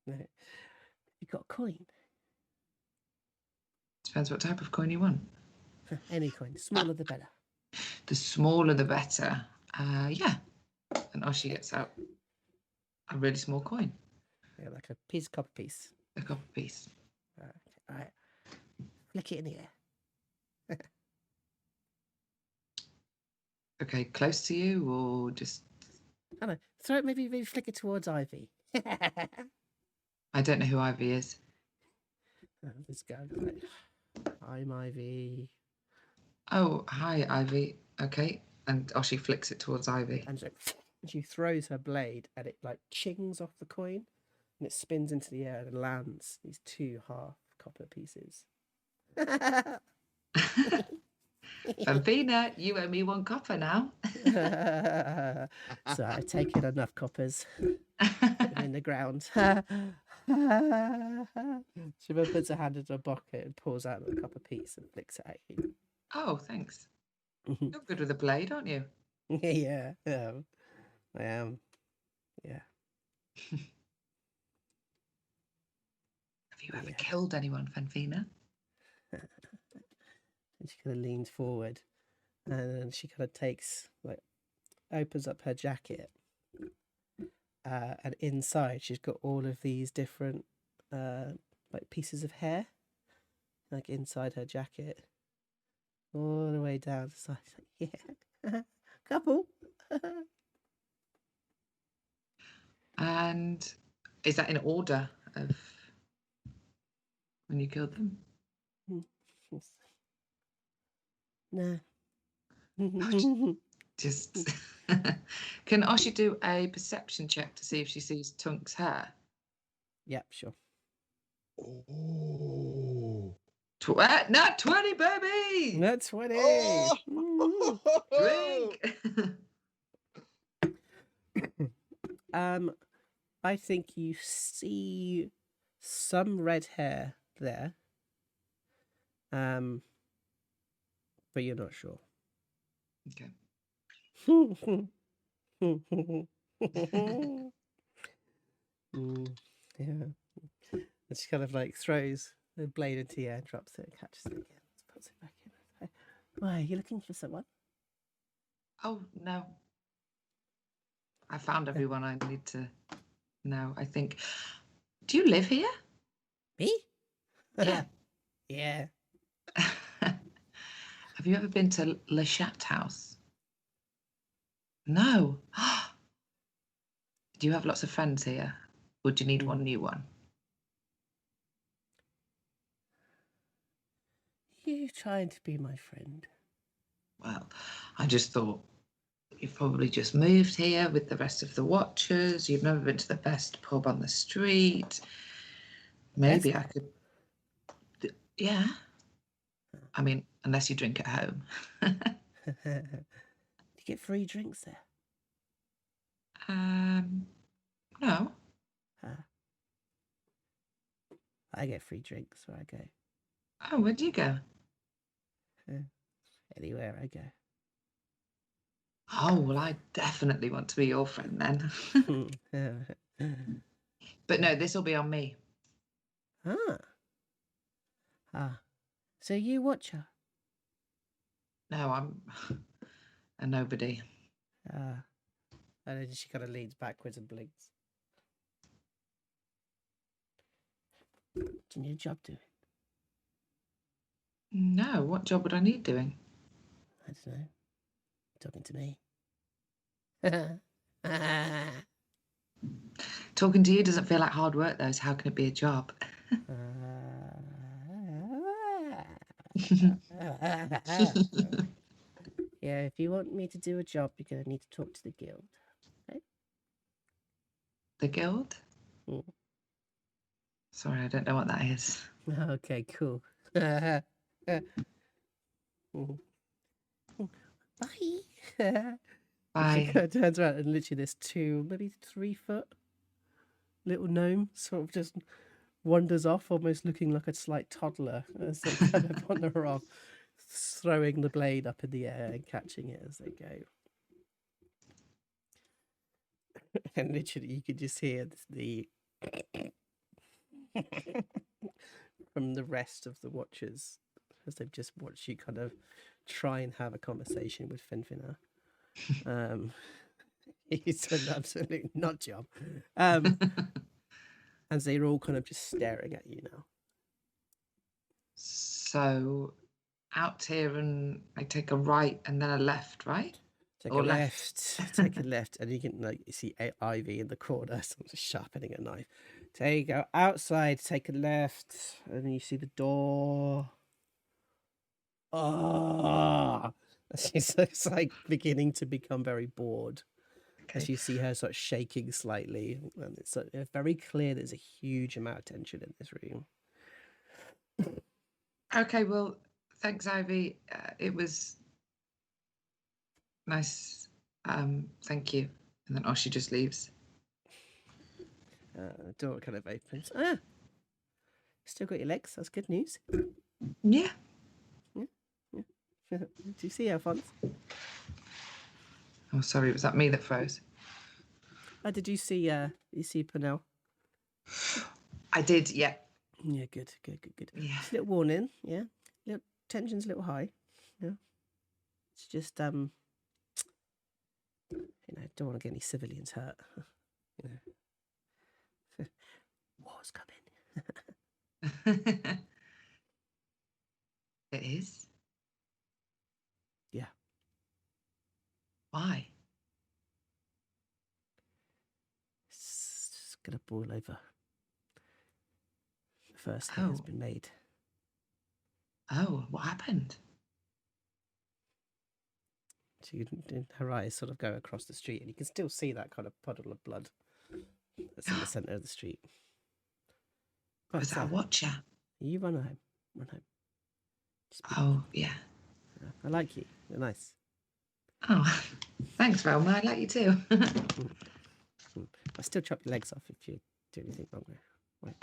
You got a coin? Depends what type of coin you want. Any coin, the smaller the better. The smaller the better. Yeah. And Oshi gets out a really small coin. Yeah, like a copper piece. A copper piece. Okay, all right. Flick it in the air. Okay, close to you or just... I don't know. Throw it, maybe flick it towards Ivy. I don't know who Ivy is. This guy, I'm Ivy. Oh, hi, Ivy. Okay. And Oshi flicks it towards Ivy. And she throws her blade and it like chings off the coin and it spins into the air and lands these 2 half copper pieces. Fanfina, you owe me 1 copper now. So I've taken enough coppers. Put them in the ground. She then puts her hand into a bucket and pulls out a copper piece and flicks it at you. Oh, thanks. You're good with a blade, aren't you? Yeah, I am. Yeah. Have you ever killed anyone, Fanfina? And she kind of leans forward and then she kind of opens up her jacket. And inside she's got all of these different pieces of hair, like inside her jacket, all the way down the side. Like, yeah, couple. And is that in order of when you killed them? Nah. Just can Oshi do a perception check to see if she sees Tunk's hair? Yep, sure. Oh. Not 20, baby. Not 20. Oh. Drink. I think you see some red hair there. But you're not sure. Okay. Yeah. And she kind of like throws the blade into the air, drops it, and catches it again, puts it back in. Why, are you looking for someone? Oh, no. I found everyone I need to know, I think. Do you live here? Me? Yeah. Yeah. Have you ever been to Le Chat House? No. Do you have lots of friends here? Or do you need one new one? You trying to be my friend? Well, I just thought you've probably just moved here with the rest of the Watchers. You've never been to the best pub on the street. Maybe I could. Yeah. I mean, unless you drink at home. Do you get free drinks there? No. I get free drinks where I go. Oh, where do you go? Anywhere I go. Oh, well, I definitely want to be your friend then. But no, this will be on me. So you Watcher? No, I'm a nobody. And then she kind of leans backwards and blinks. Do you need a job doing? No, what job would I need doing? I don't know. Talking to me. Talking to you doesn't feel like hard work, though, so how can it be a job? Yeah, if you want me to do a job, you're going to need to talk to the guild. Okay? The guild? Mm. Sorry, I don't know what that is. Okay, cool. Bye. Bye. She kind of turns around and literally this 2, maybe 3 foot little gnome sort of just wanders off, almost looking like a slight toddler as they kind of wander off, throwing the blade up in the air and catching it as they go. And literally you could just hear the from the rest of the Watchers as they've just watched you kind of try and have a conversation with Finfinner. It's an absolute nut job. And they're all kind of just staring at you now. So out here and I take a right and then a left, right? Take Or a left. take a left, and you can you see Ivy in the corner, sharpening a knife. Take go outside, take a left, and then you see the door. Oh, she's like beginning to become very bored. Okay. As you see her sort of shaking slightly, and it's very clear there's a huge amount of tension in this room. Okay, well, thanks, Ivy. It was nice. Thank you. And then she just leaves. Door kind of opens. Still got your legs. That's good news. Yeah. Do you see Alphonse? Oh, sorry, was that me that froze? Did you see Pernell? I did, yeah. Yeah, good. Yeah. Just a little warning, yeah. Tension's a little high. Yeah. It's just don't want to get any civilians hurt. War's coming. It is? Yeah. Why? It's gonna boil over. The first thing has been made. Oh, what happened? Her eyes sort of go across the street, and you can still see that kind of puddle of blood that's in the centre of the street. But, was that a Watcher? You run home. Oh, yeah. I like you. You're nice. Oh, thanks, Velma. I like you too. I still chop your legs off if you do anything wrong there. Right.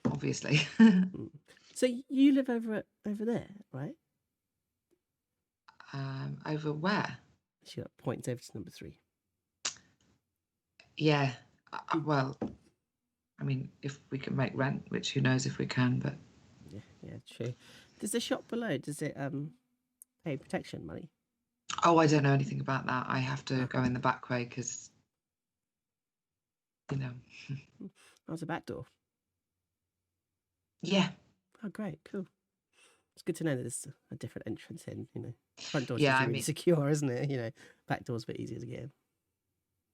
Obviously. So you live over there, right? Over where? She points over to number 3. Yeah. Well, I mean, if we can make rent, which who knows if we can, but yeah, true. Does the shop below, does it pay protection money? oh, I don't know anything about that. I have to go in the back way because How's the back door? Yeah. Oh, great, cool. It's good to know that there's a different entrance in. Front door's Yeah, really secure, isn't it? Back door's a bit easier to get in.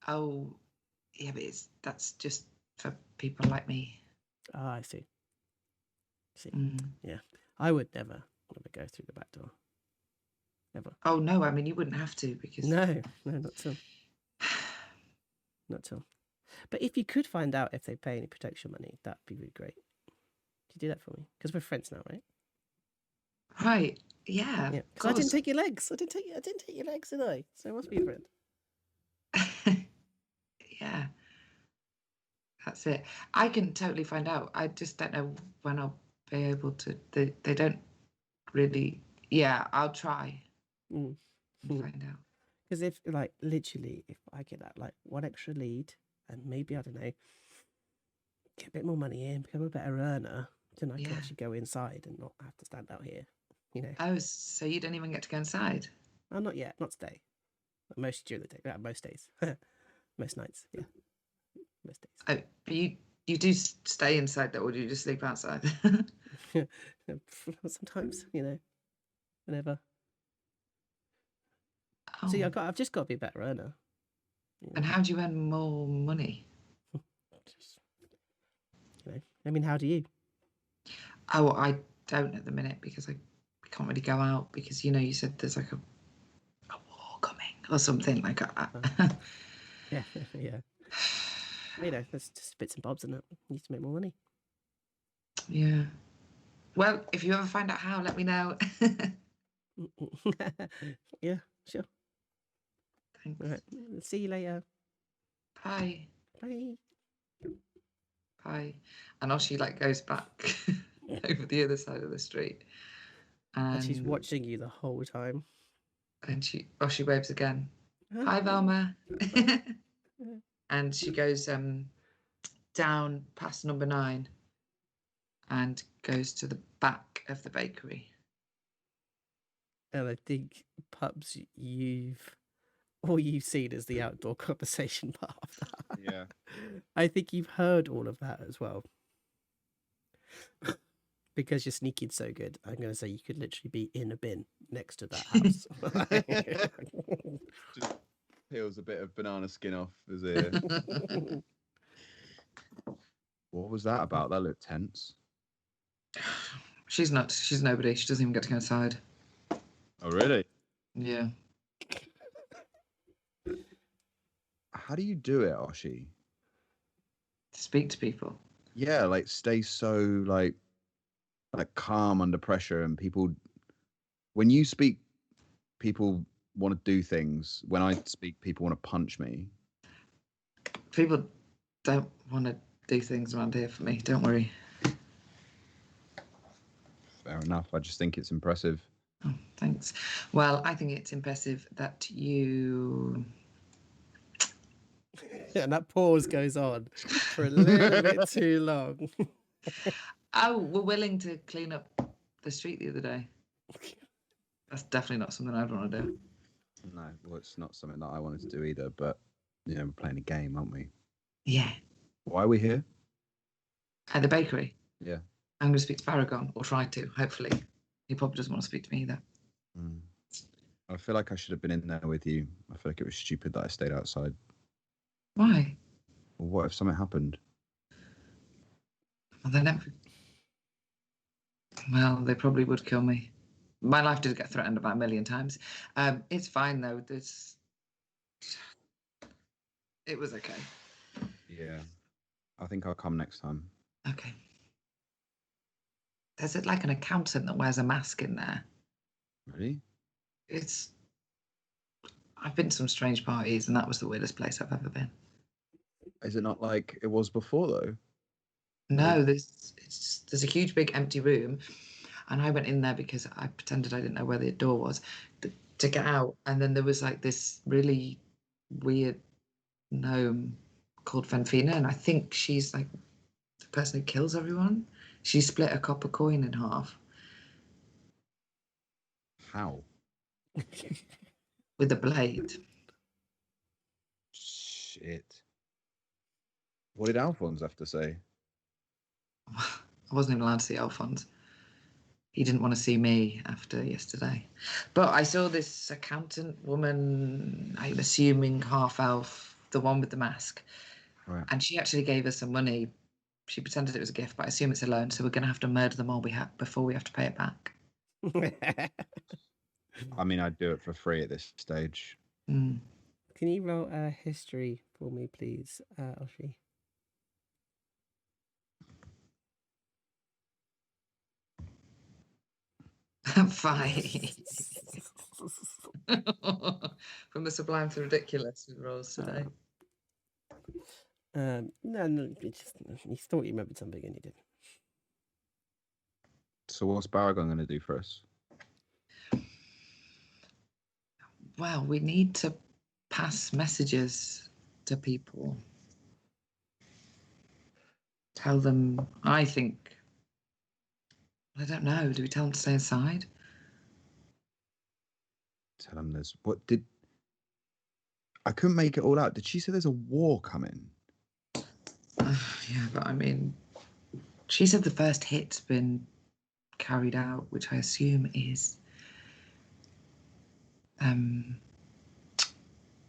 Oh, yeah, but that's just for people like me. Ah, I see. See, Mm. yeah, I would never go through the back door. Never. Oh no, I mean you wouldn't have to because No, not till. Not till. But if you could find out if they pay any protection money, that'd be really great. Could you do that for me? Because we're friends now, right? Right. Yeah. Yeah. Because I didn't take your legs. I didn't take your legs, did I? So I must be a friend. Yeah. That's it. I can totally find out. I just don't know when I'll be able to. They don't really. Yeah, I'll try Mm. and find out. Because if, like, literally, if I get that, like, one extra lead and maybe, I don't know, get a bit more money in, become a better earner, then I can Yeah. actually go inside and not have to stand out here, you know. Oh, so you don't even get to go inside? Oh, not yet, not today. Most during the day, most days, most nights, yeah, most days. Oh, but you do stay inside though, or do you just sleep outside? Sometimes, you know, whenever. Oh. See, I've just got to be a better earner. You know. And how do you earn more money? Just, you know, I mean, how do you? Oh, I don't at the minute because I can't really go out because you know you said there's like a war coming or something like that. Yeah, yeah. You know, there's just bits and bobs in it. Need to make more money. Yeah. Well, if you ever find out how, let me know. Yeah, sure. Thanks. All right. See you later. Bye. Bye. Bye. And off she like goes back over the other side of the street. And she's watching you the whole time. And she waves again. Huh? Bye, Velma. And she goes down past number 9 and goes to the back of the bakery. And I think, Pubs, you've seen as the outdoor conversation part of that. Yeah. I think you've heard all of that as well. Because you're sneaking so good, I'm going to say you could literally be in a bin next to that house. Just peels a bit of banana skin off his ear. What was that about? That looked tense. She's not. She's nobody. She doesn't even get to go inside. Oh, really? Yeah. How do you do it, Oshi? To speak to people. Yeah, like stay so like calm under pressure, and people. When you speak, people want to do things. When I speak, people want to punch me. People don't want to do things around here for me. Don't worry. Fair enough. I just think it's impressive. Oh, thanks. Well, I think it's impressive that you. And that pause goes on for a little bit too long. Oh, we're willing to clean up the street the other day. That's definitely not something I'd want to do. No, well, it's not something that I wanted to do either. But you know, we're playing a game, aren't we? Yeah. Why are we here? At the bakery. Yeah. I'm going to speak to Paragon, or try to, hopefully. He probably doesn't want to speak to me either. I feel like I should have been in there with you. I feel like it was stupid that I stayed outside. Why? Well, what if something happened? Well, they probably would kill me. My life did get threatened about 1,000,000 times. It's fine, though. It was okay. Yeah. I think I'll come next time. Okay. There's like an accountant that wears a mask in there. Really? I've been to some strange parties, and that was the weirdest place I've ever been. Is it not like it was before, though? No, there's a huge big empty room, and I went in there because I pretended I didn't know where the door was to get out, and then there was like this really weird gnome called Fanfina, and I think she's like the person who kills everyone. She split a copper coin in half. How? With a blade. Shit. What did Alphonse have to say? I wasn't even allowed to see Alphonse. He didn't want to see me after yesterday. But I saw this accountant woman, I'm assuming half elf, the one with the mask. Right. And she actually gave us some money. She pretended it was a gift, but I assume it's a loan, so we're going to have to murder them all before we have to pay it back. I mean, I'd do it for free at this stage. Mm. Can you roll a history for me, please, Oshi? Fine. From the sublime to ridiculous with rolls today. No, you thought you remembered something and you didn't. So what's Baragon going to do for us? Well, we need to pass messages to people. Tell them, I think, I don't know, do we tell them to stay inside? Tell them there's I couldn't make it all out. Did she say there's a war coming? Yeah, but I mean, she said the first hit's been carried out, which I assume is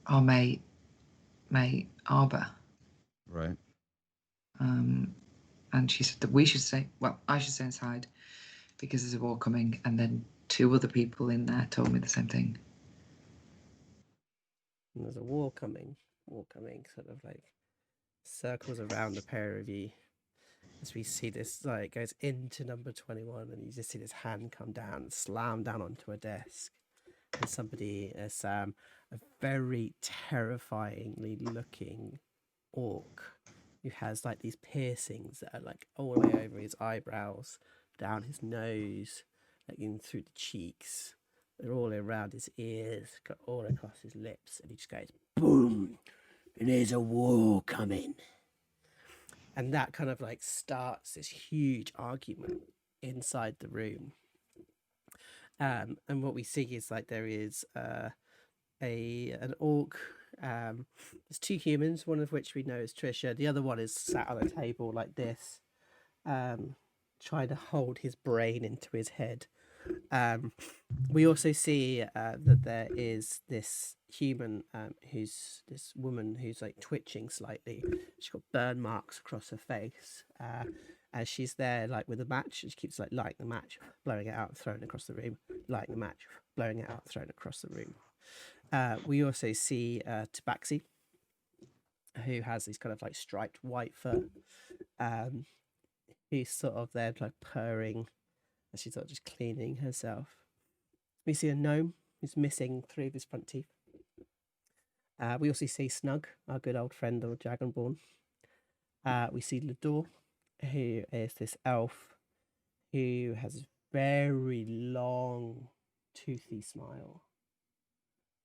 our mate Arba. Right. And she said that we should stay, well, I should stay inside because there's a war coming, and then 2 other people in there told me the same thing. And there's a war coming, sort of like circles around the pair of you. As we see this, like, goes into number 21, and you just see this hand come down, slam down onto a desk. And somebody, a very terrifyingly looking orc who has like these piercings that are like all the way over his eyebrows, down his nose, like in through the cheeks. They're all around his ears, got all across his lips, and he just goes, boom, and there's a war coming. And that kind of like starts this huge argument inside the room. And what we see is like there is an orc. There's 2 humans, one of which we know is Trisha. The other one is sat on a table like this, trying to hold his brain into his head. We also see that there is this human, who's this woman who's like twitching slightly. She's got burn marks across her face, as she's there like with a match. She keeps like lighting the match, blowing it out, and throwing it across the room, lighting the match, blowing it out, throwing it across the room. We also see Tabaxi, who has these kind of like striped white fur. He's sort of there like purring as she's sort of just cleaning herself. We see a gnome who's missing 3 of his front teeth. We also see Snug, our good old friend of Dragonborn. We see Lador, who is this elf who has a very long, toothy smile.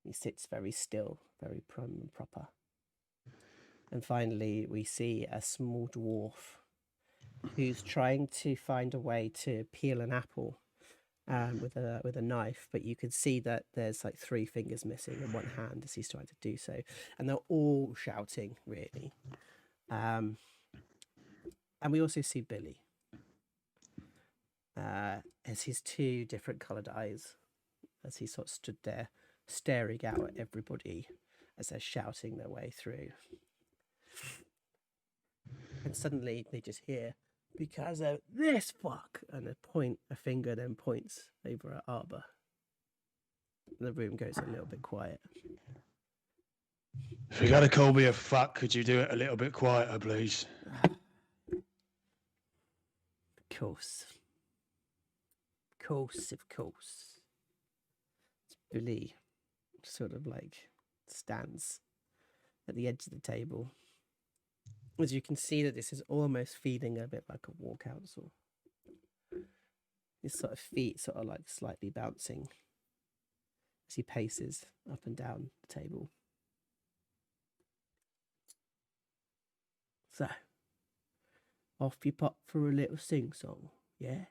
He sits very still, very prim and proper. And finally, we see a small dwarf who's trying to find a way to peel an apple with a knife, but you can see that there's like 3 fingers missing in one hand as he's trying to do so, and they're all shouting really. And we also see Billy as his 2 different coloured eyes, as he sort of stood there staring out at everybody as they're shouting their way through. And suddenly they just hear, because of this fuck, and a finger then points over at Arba. The room goes a little bit quiet. If you're gonna call me a fuck, could you do it a little bit quieter, please? Of course. Of course. Billy sort of like stands at the edge of the table. As you can see that this is almost feeling a bit like a war council. His sort of feet sort of like slightly bouncing as he paces up and down the table. So, off you pop for a little sing-song, yeah?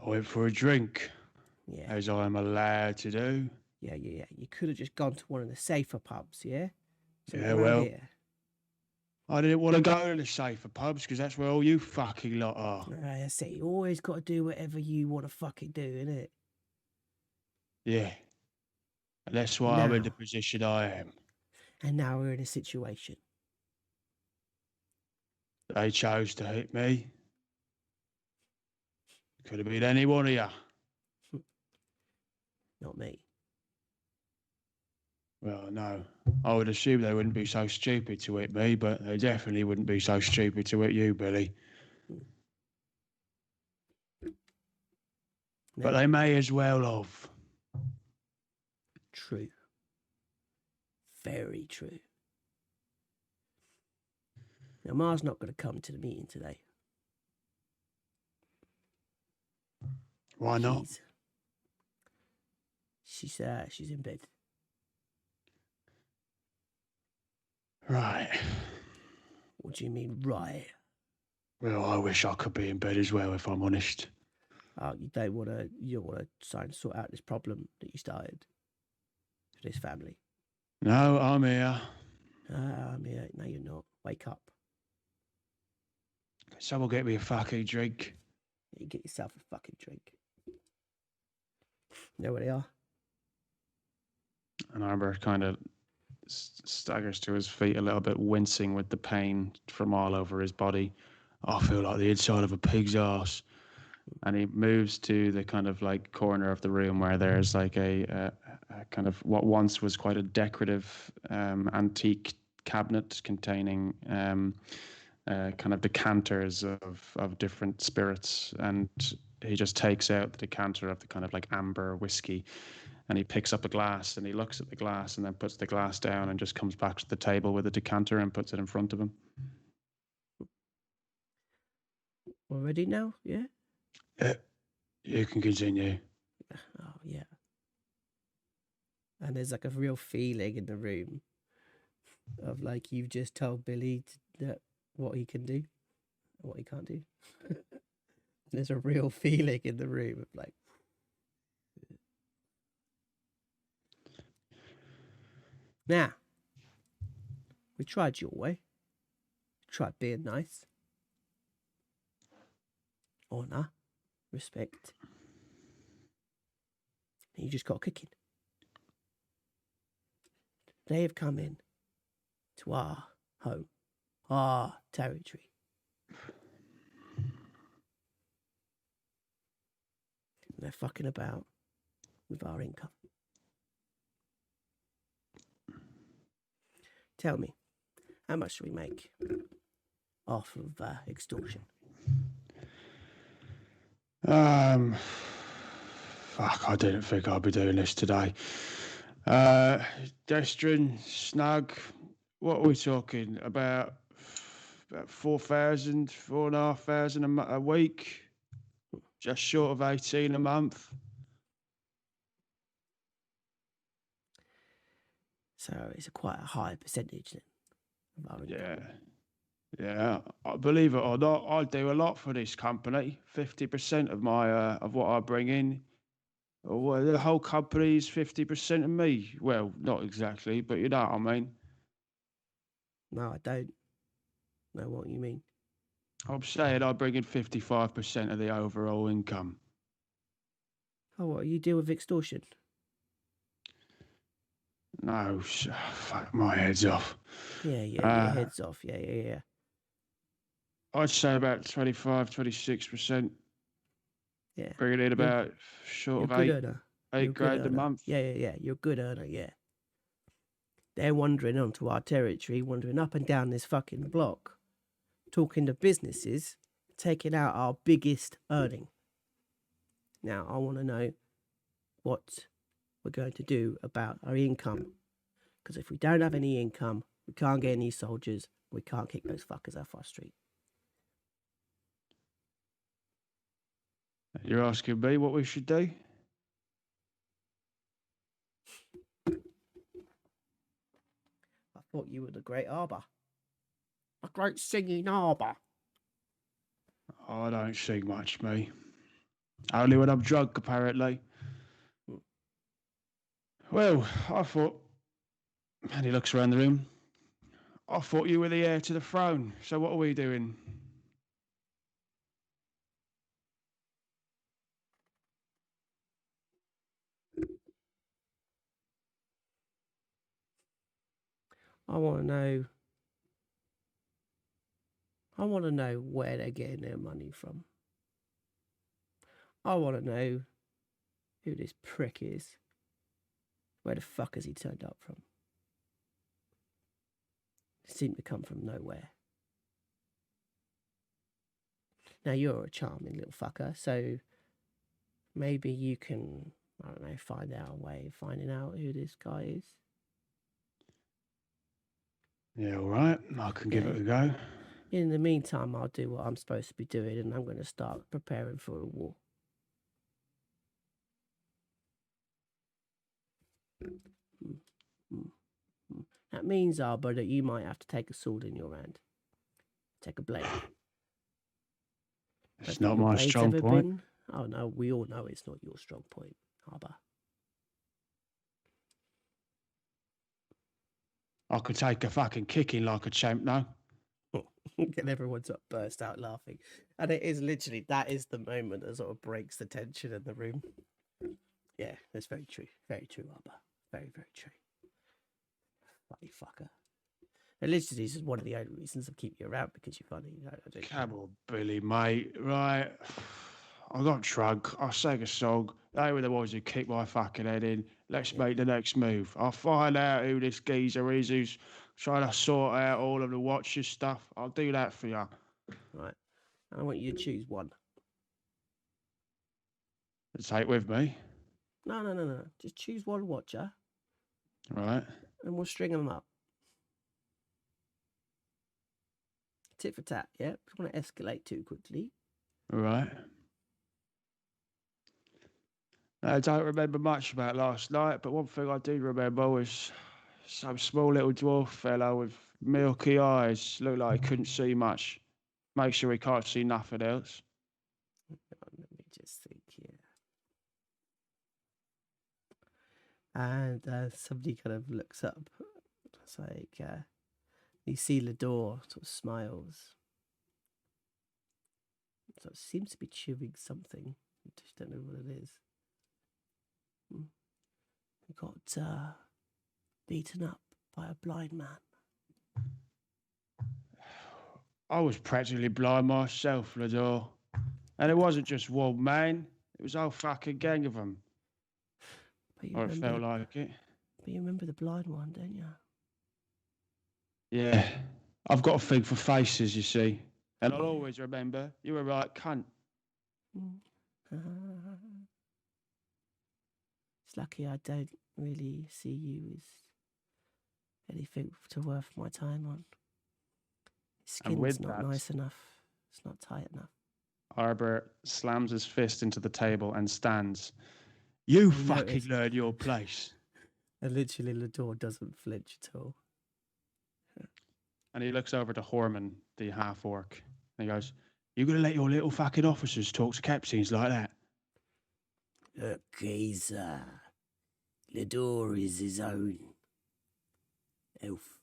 I went for a drink, Yeah. as I am allowed to do. Yeah. You could have just gone to one of the safer pubs, yeah? So Yeah, come well, out here. I didn't want to go to the safer pubs because that's where all you fucking lot are. I see. You always got to do whatever you want to fucking do, innit? Yeah. And that's why I'm in Now. the position I am. And now we're in a situation. They chose to hit me. Could have been any one of you. Not me. Well, no. I would assume they wouldn't be so stupid to hit me, but they definitely wouldn't be so stupid to hit you, Billy. But Now, they may as well have. true. Very true. Now, Ma's not going to come to the meeting today. Why not? She's in bed. Right. What do you mean, right? Well, I wish I could be in bed as well, if I'm honest. Oh, you don't want to try and sort out this problem that you started for this family. No, I'm here. Yeah, no, you're not. Wake up. Someone get me a fucking drink. You get yourself a fucking drink. You know where they are? And Arbor kind of staggers to his feet a little bit, wincing with the pain from all over his body. I feel like the inside of a pig's ass. And he moves to the kind of like corner of the room where there's like a kind of what once was quite a decorative antique cabinet containing kind of decanters of different spirits. And he just takes out the decanter of the kind of like amber whiskey, and he picks up a glass and he looks at the glass and then puts the glass down and just comes back to the table with a decanter and puts it in front of him. Already now? Yeah? You can continue. Oh, yeah. And there's like a real feeling in the room of like you've just told Billy that what he can do and what he can't do. There's a real feeling in the room of like, now, we tried your way. Tried being nice. Honour. Respect. And you just got kicking. They have come in to our home, our territory. And they're fucking about with our income. Tell me, how much do we make off of extortion? Fuck, I didn't think I'd be doing this today. Destrin, Snug, what are we talking about? About 4,000, 4,500 a week? Just short of 18 a month. So it's quite a high percentage then of our income. Yeah. I believe it or not, I do a lot for this company. 50% of my of what I bring in. Well, the whole company is 50% of me. Well, not exactly, but you know what I mean. No, I don't know what you mean. I'm saying I bring in 55% of the overall income. Oh, what, you deal with extortion? No, fuck, my head's off. Yeah, your head's off. Yeah. I'd say about 25, 26%. Yeah. Bringing in about short of eight grand a month. Yeah. You're a good earner, yeah. They're wandering onto our territory, wandering up and down this fucking block, talking to businesses, taking out our biggest earning. Now, I want to know what we're going to do about our income. Because if we don't have any income, we can't get any soldiers, we can't kick those fuckers off our street. You're asking me what we should do? I thought you were the great arbor. A great singing arbor. I don't sing much, me. Only when I'm drunk, apparently. Well, I thought... And he looks around the room. I thought you were the heir to the throne, so what are we doing? I want to know. I want to know where they're getting their money from. I want to know who this prick is. Where the fuck has he turned up from? He seemed to come from nowhere. Now, you're a charming little fucker, so maybe you can, I don't know, find out a way of finding out who this guy is. Yeah, all right. I can give it a go. In the meantime, I'll do what I'm supposed to be doing, and I'm going to start preparing for a war. That means, Arba, that you might have to take a sword in your hand. Take a blade. It's not my strong point. Oh, no, we all know it's not your strong point, Arba. I could take a fucking kicking like a champ now. And everyone sort of burst out laughing. And it is literally, that is the moment that sort of breaks the tension in the room. Yeah, that's very true. Very true, Arba. Very, very true. Funny fucker. And literally, this is one of the only reasons I keep you around, because you're funny. Come on, Billy, mate. Right. I got drunk. I sang a song. They were the ones who kicked my fucking head in. Let's make the next move. I'll find out who this geezer is who's trying to sort out all of the Watchers stuff. I'll do that for you. Right. I want you to choose one. Take with me. No. Just choose one Watcher, Right. and we'll string them up. Tit for tat, yeah? Don't want to escalate too quickly. Right. I don't remember much about last night, but one thing I do remember was some small little dwarf fellow with milky eyes. Looked like he couldn't see much. Make sure he can't see nothing else. Let me just think here. And somebody kind of looks up. It's like, you see Lador sort of smiles. So it seems to be chewing something. I just don't know what it is. He got beaten up by a blind man. I was practically blind myself, Lador. And it wasn't just one man. It was a whole fucking gang of them. Or it felt like it. But you remember the blind one, don't you? Yeah. I've got a thing for faces, you see. And I'll always remember you were a right cunt. It's lucky I don't really see you as anything to worth my time on. His skin's not nice enough. It's not tight enough. Arbor slams his fist into the table and stands. You fucking learn your place. And literally, Lador doesn't flinch at all. And he looks over to Horman, the half-orc. And he goes, you going to let your little fucking officers talk to captains like that? Okay, sir. Lador is his own elf.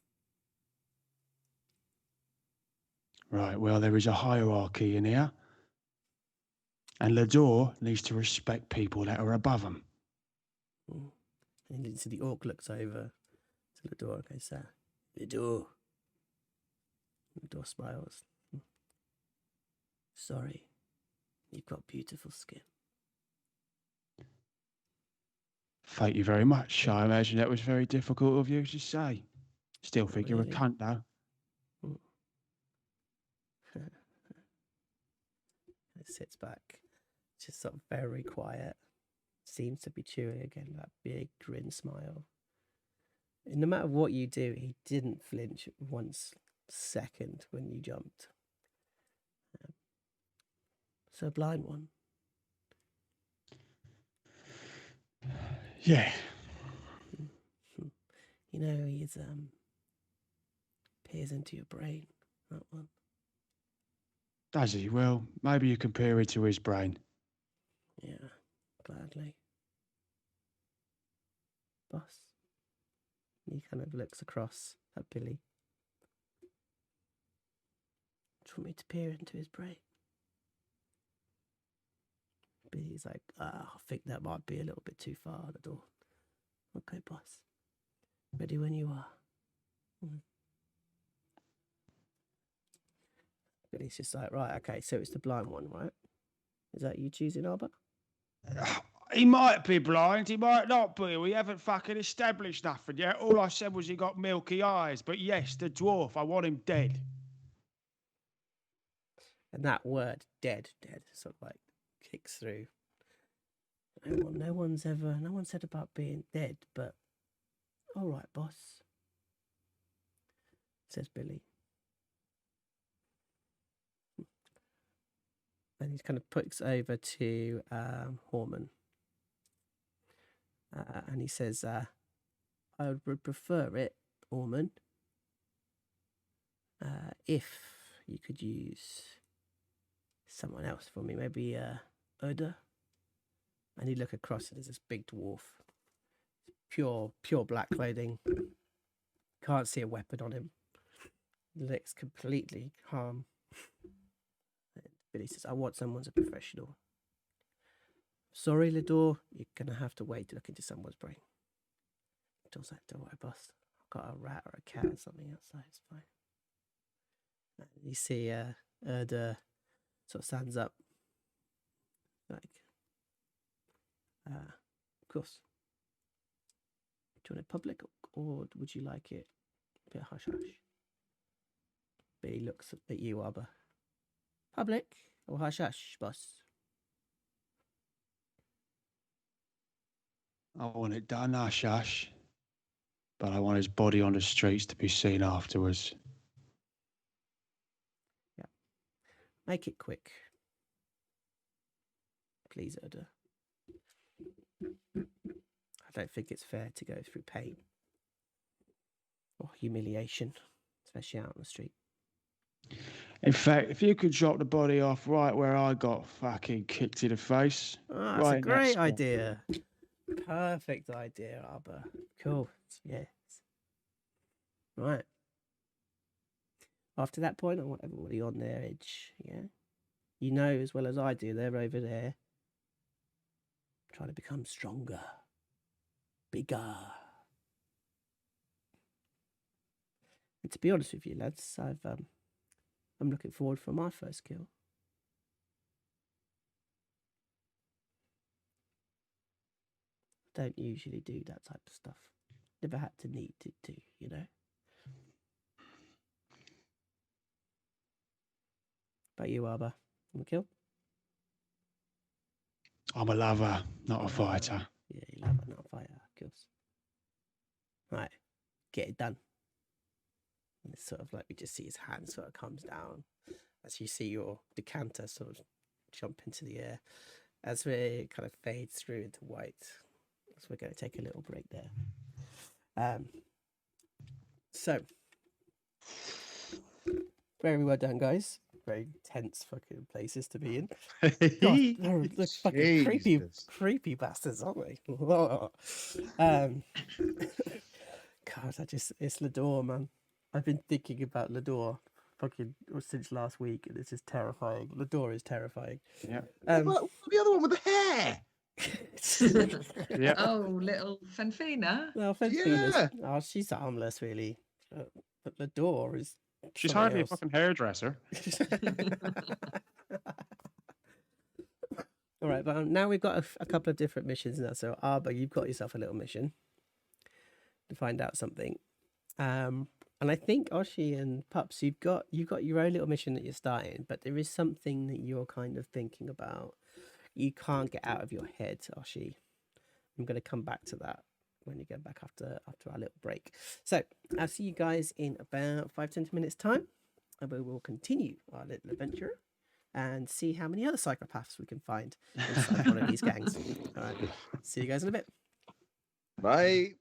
Right, well, there is a hierarchy in here. And Lador needs to respect people that are above him. And so the orc looks over to Lador. Okay, sir. Lador. Lador smiles. Sorry. You've got beautiful skin. Thank you very much. I imagine that was very difficult of you to say. Still think you're a cunt, though. It sits back, just sort of very quiet. Seems to be chewing again, that big grin smile. And no matter what you do, he didn't flinch 1 second when you jumped. So a blind one. Yeah. You know, he's peers into your brain, that one. Does he? Well, maybe you compare it to his brain. Yeah, gladly. Boss. He kind of looks across at Billy. Do you want me to peer into his brain? Billy's like, I think that might be a little bit too far at the door. Okay, boss. Ready when you are. And he's just like, right, okay, so it's the blind one, right? Is that you choosing, Arba? He might be blind, he might not be. We haven't fucking established nothing yet. All I said was he got milky eyes. But yes, the dwarf, I want him dead. And that word, dead, sort of like kicks through. No one said about being dead, but all right, boss, says Billy. And he kind of puts over to Horman. And he says, I would prefer it, Horman, if you could use someone else for me, maybe Uda. And you look across and there's this big dwarf, pure black clothing. Can't see a weapon on him. Looks completely calm. And Billy says, I want someone's a professional. Sorry, Lador, you're gonna have to wait to look into someone's brain. Don't worry, boss. I've got a rat or a cat or something outside. It's fine. And you see Uda sort of stands up, like, of course. Do you want it public or would you like it a bit hush hush? But he looks at you, Arba. Public or hush hush, boss? I want it done, hush, but I want his body on the streets to be seen afterwards. Yeah. Make it quick. Please, Uda. I don't think it's fair to go through pain or humiliation, especially out on the street. In fact, if you could drop the body off right where I got fucking kicked in the face. Oh, that's right a in that great spot. idea. Perfect idea, Arba. Cool. Yes. Right. After that point, I want everybody on their edge. Yeah. You know as well as I do, they're over there trying to become stronger, bigger. And to be honest with you, lads, I'm looking forward for my first kill. Don't usually do that type of stuff. Never had to need to, you know. About you, Arba? Want to kill? I'm a lover, not a fighter. Yeah, you love it, not a fighter, of course. Right, get it done. And it's sort of like we just see his hand sort of comes down as you see your decanter sort of jump into the air. As it kind of fades through into white. So we're going to take a little break there. So, very well done, guys. Very tense fucking places to be in. God, they're fucking creepy bastards, aren't they? God, it's Lador, man. I've been thinking about Lador fucking since last week, and it's just terrifying. Lador is terrifying. Yeah. What the other one with the hair? Yeah. Oh, little Fanfina. Well, Yeah. she's harmless, really. But Lador is. She's something hardly else. a fucking hairdresser. All right, but now we've got a couple of different missions now. So Arba, you've got yourself a little mission to find out something. And I think Oshi and Pups, you've got your own little mission that you're starting, but there is something that you're kind of thinking about. You can't get out of your head, Oshi. I'm going to come back to that when you get back after our little break. So I'll see you guys in about 5-10 minutes time, and we will continue our little adventure and see how many other psychopaths we can find inside one of these gangs. All right, see you guys in a bit. Bye.